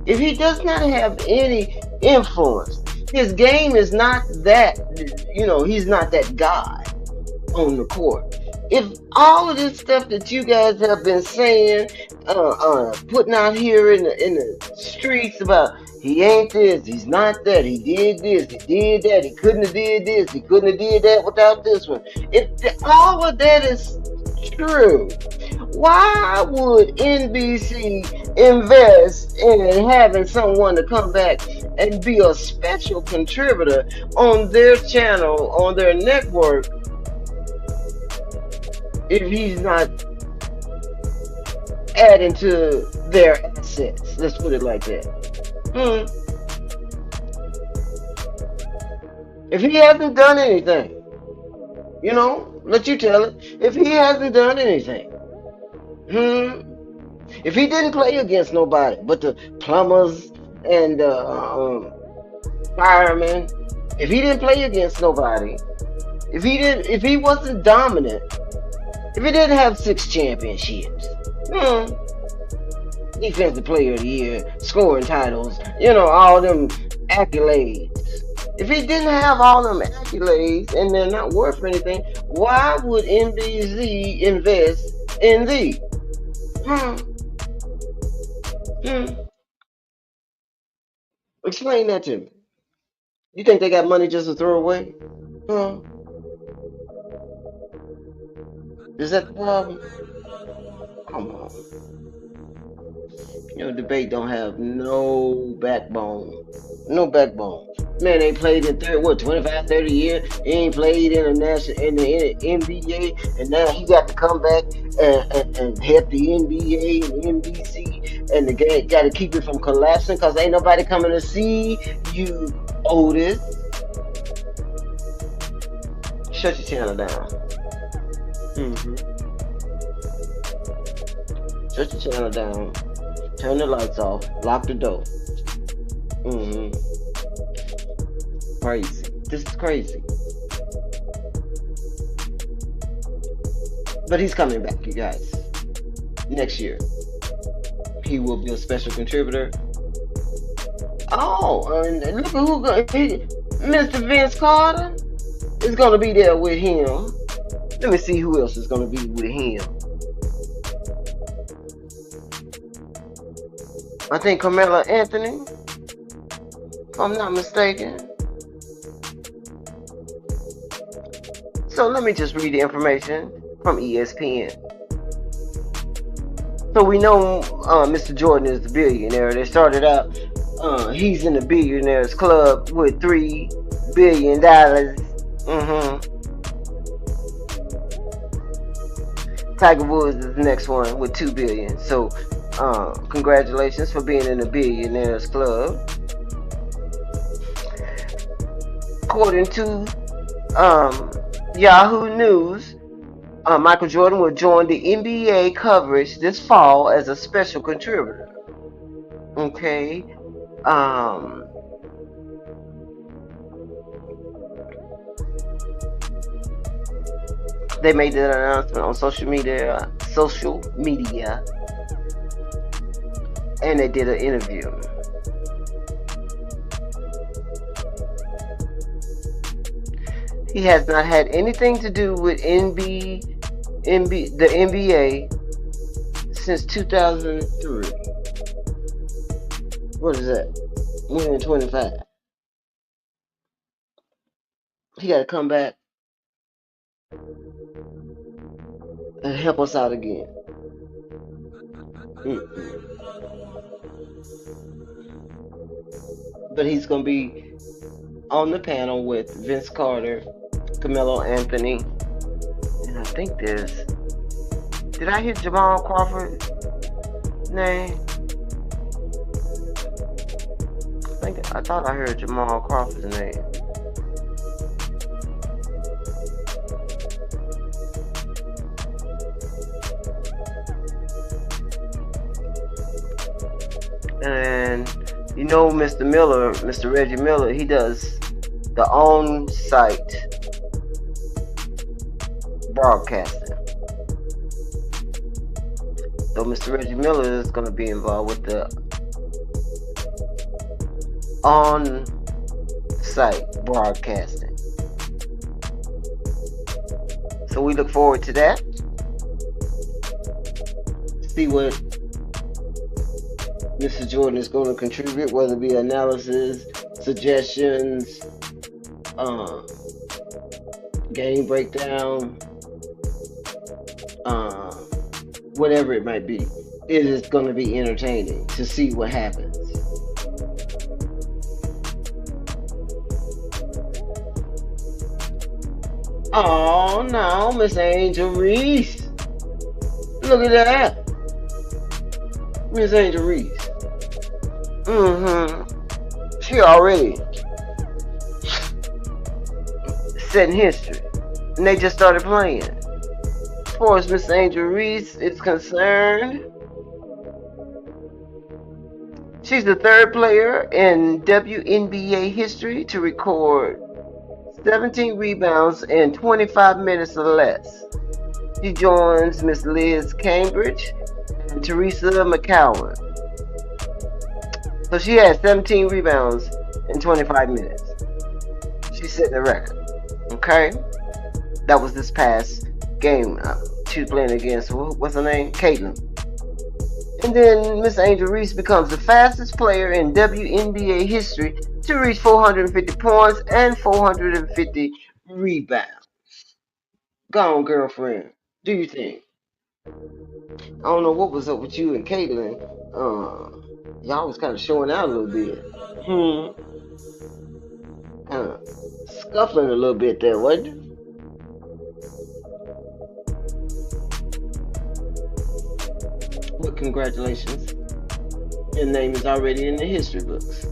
If he does not have any influence, his game is not that, he's not that guy on the court. If all of this stuff that you guys have been saying, putting out here in the streets about he ain't this, he's not that, he did this, he did that, he couldn't have did this, he couldn't have did that without this one. If all of that is true, why would NBC invest in having someone to come back and be a special contributor on their channel, on their network, if he's not adding to their assets? Let's put it like that. If he hasn't done anything, let you tell it. If he hasn't done anything, if he didn't play against nobody but the plumbers and firemen, if he didn't play against nobody, if he wasn't dominant, if he didn't have 6 championships, defensive player of the year, scoring titles, all them accolades. If he didn't have all them accolades and they're not worth anything, why would NBC invest in thee? Explain that to me. You think they got money just to throw away? Is that the problem? Come on. Debate don't have no backbone. No backbone. Man ain't played in 25, 30 years. He ain't played in the NBA, and now he got to come back and help the NBA and NBC, and the game got to keep it from collapsing because ain't nobody coming to see you, Otis. Shut your channel down. Shut your channel down. Turn the lights off. Lock the door. Crazy. This is crazy. But he's coming back, you guys. Next year. He will be a special contributor. Oh, and look at Mr. Vince Carter is going to be there with him. Let me see who else is going to be with him. I think Carmelo Anthony, if I'm not mistaken. So let me just read the information from ESPN. So we know Mr. Jordan is the billionaire. They started out, he's in the billionaires club with $3 billion. Tiger Woods is the next one with $2 billion. So congratulations for being in the billionaires club. According to Yahoo News, Michael Jordan will join the NBA coverage this fall as a special contributor. Okay. They made that announcement on social media, and they did an interview. He has not had anything to do with the NBA since 2003. What is that? 125. He got to come back and help us out again. Mm-mm. But he's going to be on the panel with Vince Carter, Camilo Anthony, and I think did I hear Jamal Crawford's name? I thought I heard Jamal Crawford's name. And you know, Mr. Reggie Miller, he does the on-site broadcasting. So Mr. Reggie Miller is going to be involved with the on-site broadcasting. So we look forward to that. See what Mr. Jordan is going to contribute, whether it be analysis, suggestions, game breakdown, whatever it might be. It is going to be entertaining to see what happens. Oh no, Miss Angel Reese. Look at that. Miss Angel Reese. She already setting history. And they just started playing. As far as Miss Angel Reese is concerned, she's the third player in WNBA history to record 17 rebounds in 25 minutes or less. She joins Miss Liz Cambridge and Teresa McCowan. So she had 17 rebounds in 25 minutes. She set the record. Okay? That was this past game. She was playing against, what's her name? Caitlin. And then Miss Angel Reese becomes the fastest player in WNBA history to reach 450 points and 450 rebounds. Go on, girlfriend. Do you think? I don't know what was up with you and Caitlin. Y'all was kind of showing out a little bit. Kind of scuffling a little bit there, wasn't it? Well, congratulations. Your name is already in the history books.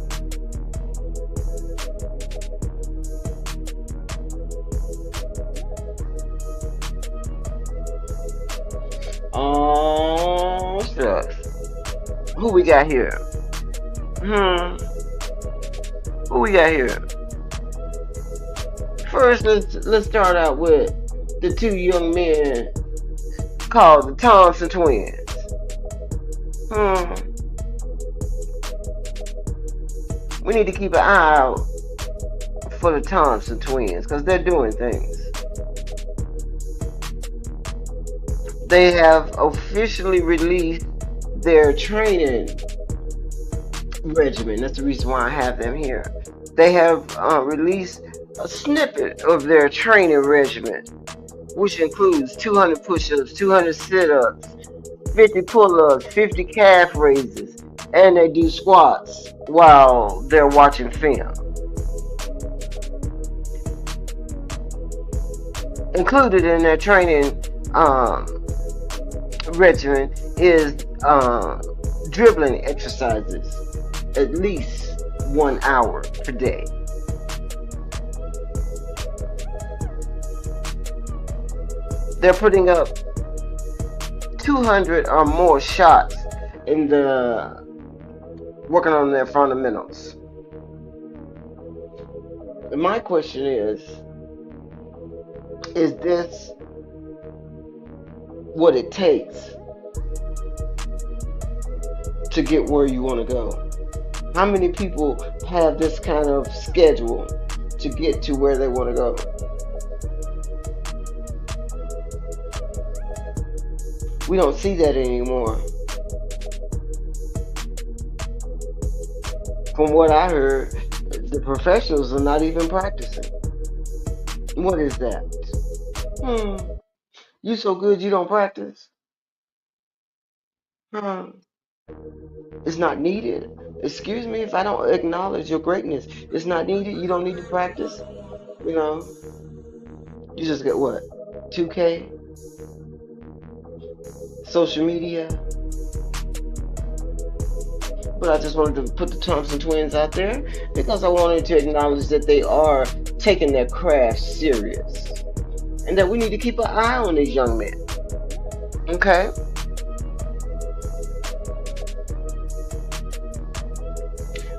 Oh, shucks. Who we got here? Who we got here? First, let's start out with the two young men called the Thompson twins. We need to keep an eye out for the Thompson twins because they're doing things. They have officially released their training regimen. That's the reason why I have them here. They have released a snippet of their training regimen, which includes 200 push-ups, 200 sit-ups, 50 pull-ups, 50 calf raises, and they do squats while they're watching film. Included in their training regimen is dribbling exercises at least 1 hour per day. They're putting up 200 or more shots in working on their fundamentals. And my question is this what it takes to get where you want to go? How many people have this kind of schedule to get to where they want to go? We don't see that anymore. From what I heard, the professionals are not even practicing. What is that? You so good you don't practice? Huh? It's not needed. Excuse me if I don't acknowledge your greatness. It's not needed. You don't need to practice. You know, you just get what? 2K? Social media? But I just wanted to put the Thompson twins out there because I wanted to acknowledge that they are taking their craft serious and that we need to keep an eye on these young men. Okay?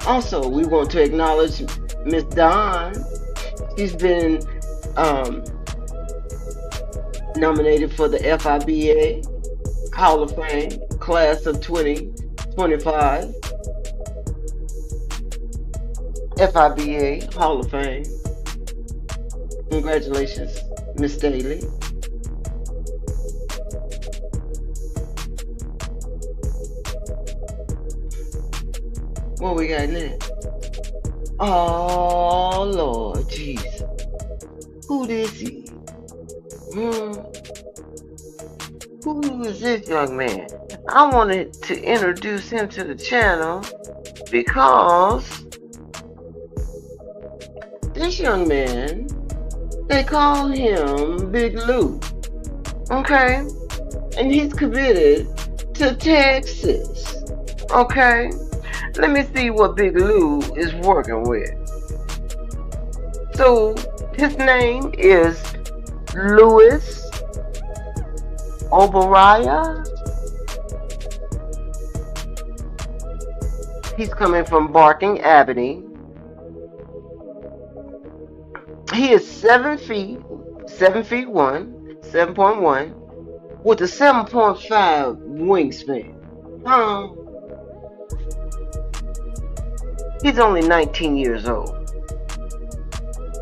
Also, we want to acknowledge Miss Dawn. She's been nominated for the FIBA Hall of Fame class of 2025. FIBA Hall of Fame. Congratulations, Miss Daly. What we got next? Oh, Lord Jesus. Who this is? Who is this young man? I wanted to introduce him to the channel because this young man, they call him Big Lou. Okay? And he's committed to Texas. Okay? Let me see what Big Lou is working with. So, his name is Louis Oberaya. He's coming from Barking Avenue. He is 7 feet 1, 7.1, with a 7.5 wingspan. He's only 19 years old.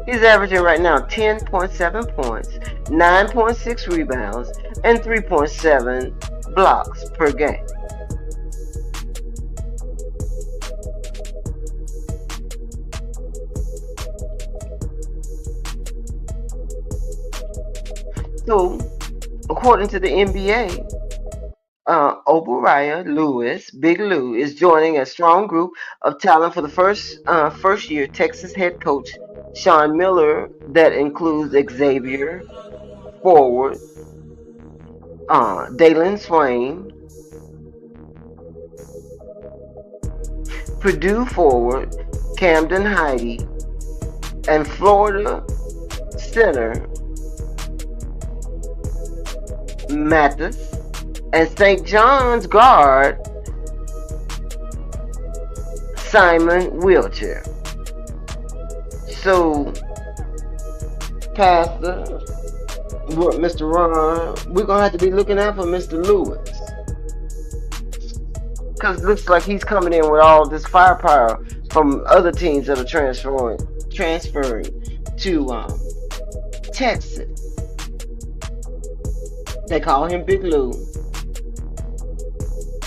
He's averaging right now 10.7 points, 9.6 rebounds, and 3.7 blocks per game. So, according to the NBA, Oberaya Lewis, Big Lou, is joining a strong group of talent for the first-year Texas head coach Sean Miller that includes Xavier forward, Dalen Swain, Purdue forward Camden Heide, and Florida center Mathis, and St. John's guard Simon Wheelchair. So, Pastor, Mr. Ron, we're going to have to be looking out for Mr. Lewis. Because it looks like he's coming in with all this firepower from other teams that are transferring to Texas. They call him Big Lou.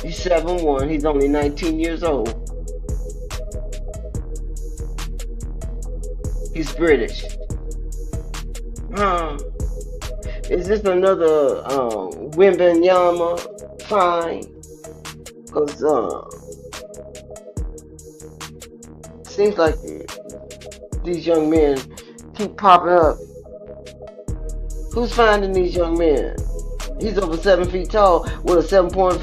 He's 7'1". He's only 19 years old. He's British. Is this another Wembanyama fine? Because seems like these young men keep popping up. Who's finding these young men? He's over 7 feet tall with a 7.5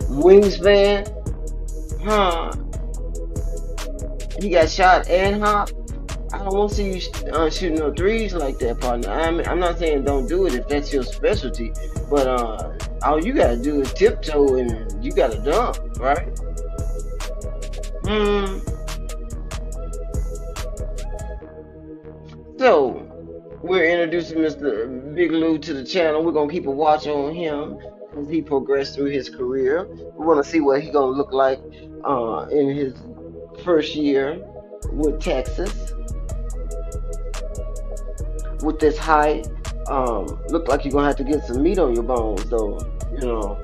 wingspan. He got shot and hopped. I don't want to see you shooting no threes like that, partner. I'm not saying don't do it if that's your specialty, but all you gotta do is tiptoe and you gotta dunk, right? So, we're introducing Mr. Big Lou to the channel. We're gonna keep a watch on him as he progressed through his career. We want to see what he's gonna look like in his first year with Texas. With this height, look like you're gonna have to get some meat on your bones, though. You know.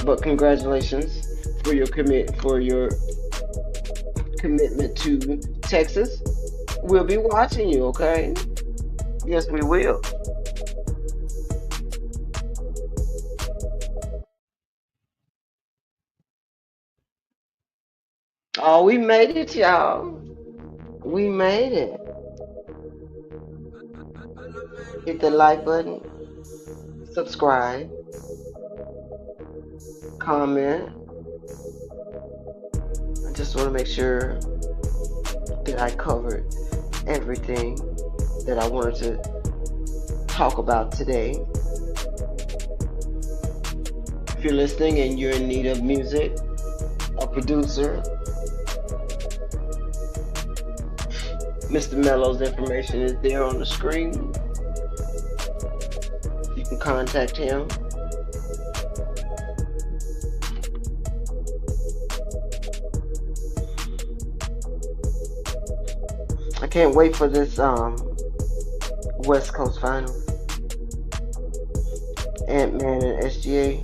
But congratulations for your commitment to Texas. We'll be watching you, okay? Yes, we will. Oh, we made it, y'all. We made it. Hit the like button, subscribe, comment. I just want to make sure that I covered everything that I wanted to talk about today. If you're listening and you're in need of music, a producer, Mr. Mello's information is there on the screen. You can contact him. I can't wait for this West Coast final. Ant-Man and SGA.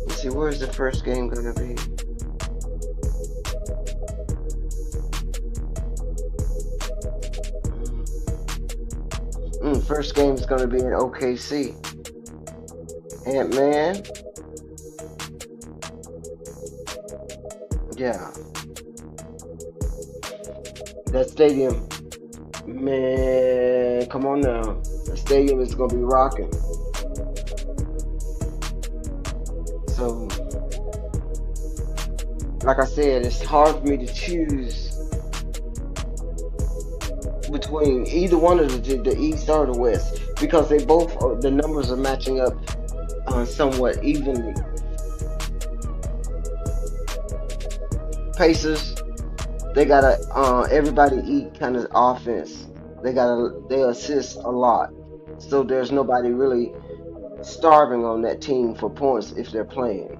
Let's see, where's the first game gonna be? First game is gonna be in OKC. Ant-Man. Yeah. That stadium, man, come on now. The stadium is gonna be rocking. So, like I said, it's hard for me to choose between either one of the East or the West, because they both the numbers are matching up somewhat evenly. Pacers, they gotta everybody eat kind of offense. They assist a lot, so there's nobody really starving on that team for points if they're playing.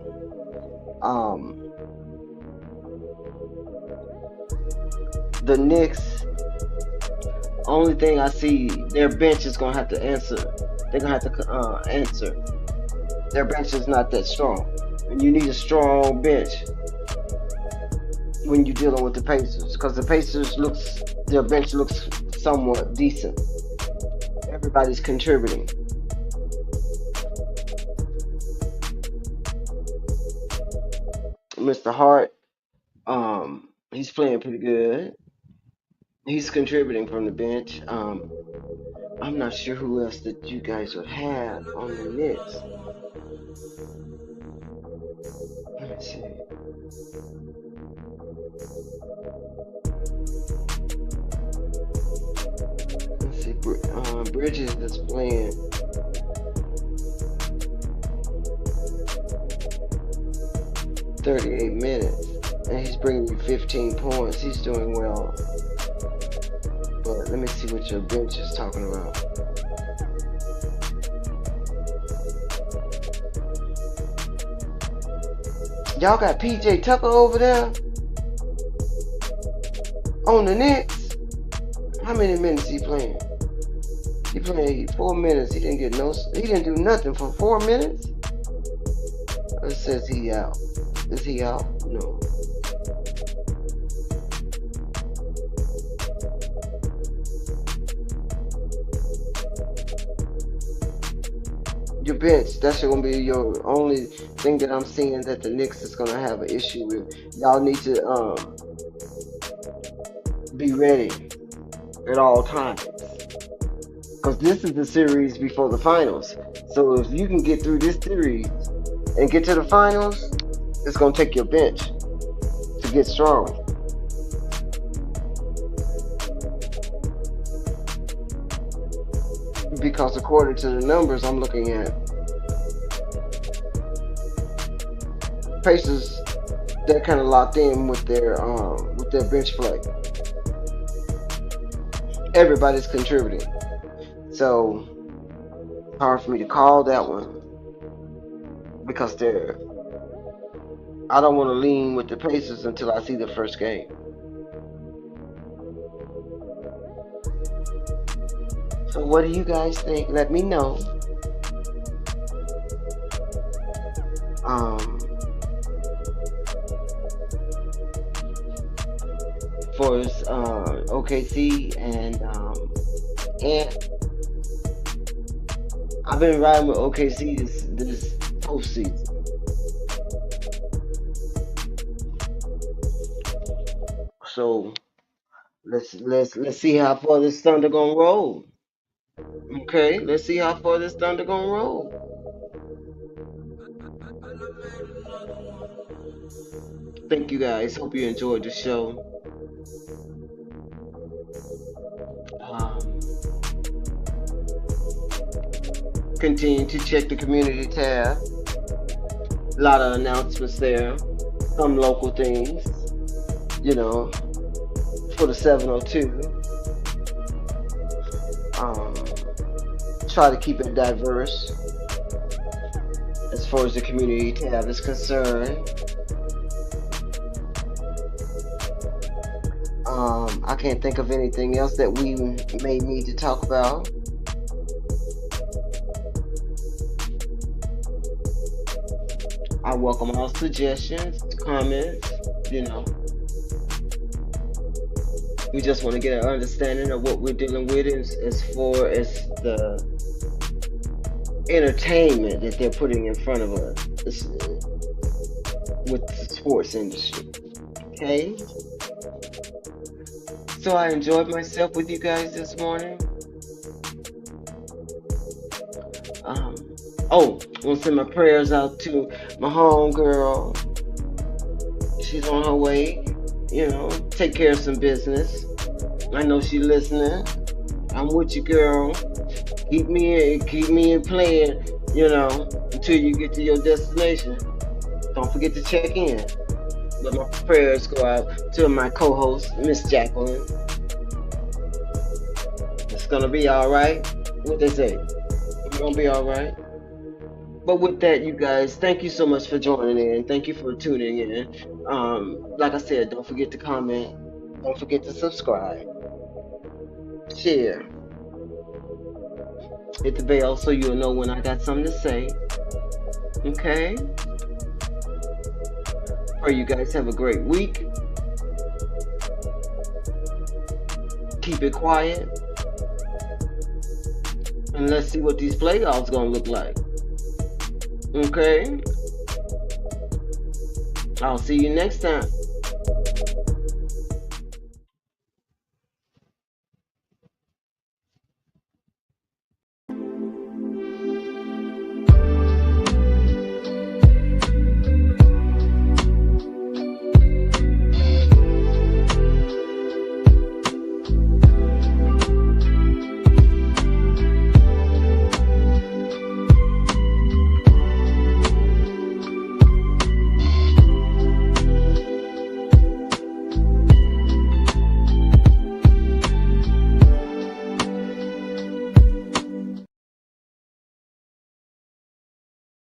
The Knicks, only thing I see, their bench is gonna have to answer. They're gonna have to answer. Their bench is not that strong, and you need a strong bench when you're dealing with the Pacers, because the Pacers their bench looks somewhat decent. Everybody's contributing. Mr. Hart, he's playing pretty good. He's contributing from the bench. I'm not sure who else that you guys would have on the Knicks. Let me see. Let's see. Bridges is playing. "38 minutes, and he's bringing you 15 points. He's doing well." But let me see what your bench is talking about. Y'all got PJ Tucker over there on the Knicks. How many minutes he playing? He played 4 minutes. He didn't do nothing for 4 minutes. It says he out. Is he out? No. Your bench, that's going to be your only thing that I'm seeing that the Knicks is going to have an issue with. Y'all need to be ready at all times, because this is the series before the finals. So if you can get through this series and get to the finals, it's going to take your bench to get strong. Because according to the numbers I'm looking at, Pacers, they're kind of locked in with their bench play. Everybody's contributing, so hard for me to call that one, because I don't want to lean with the Pacers until I see the first game. So what do you guys think? Let me know. For OKC and I've been riding with OKC this postseason. So let's see how far this thunder gonna roll. Okay, let's see how far this thunder gonna roll. Thank you guys. Hope you enjoyed the show. Um, Continue to check the community tab. A lot of announcements there. Some local things, you know, for the 702. Try to keep it diverse as far as the community tab is concerned. I can't think of anything else that we may need to talk about. I welcome all suggestions, comments, you know. We just want to get an understanding of what we're dealing with as far as the entertainment that they're putting in front of us with the sports industry. Okay? So I enjoyed myself with you guys this morning. Oh, I want to send my prayers out to my homegirl. She's on her way, you know, take care of some business. I know she's listening. I'm with you, girl. Keep me in playing, you know, until you get to your destination. Don't forget to check in. But my prayers go out to my co-host, Miss Jacqueline. It's gonna be all right. What they say? It's gonna be all right. But with that, you guys, thank you so much for joining in. Thank you for tuning in. Like I said, don't forget to comment. Don't forget to subscribe. Share. Hit the bell so you'll know when I got something to say. Okay? Pray you guys have a great week. Keep it quiet. And let's see what these playoffs gonna look like. Okay? I'll see you next time.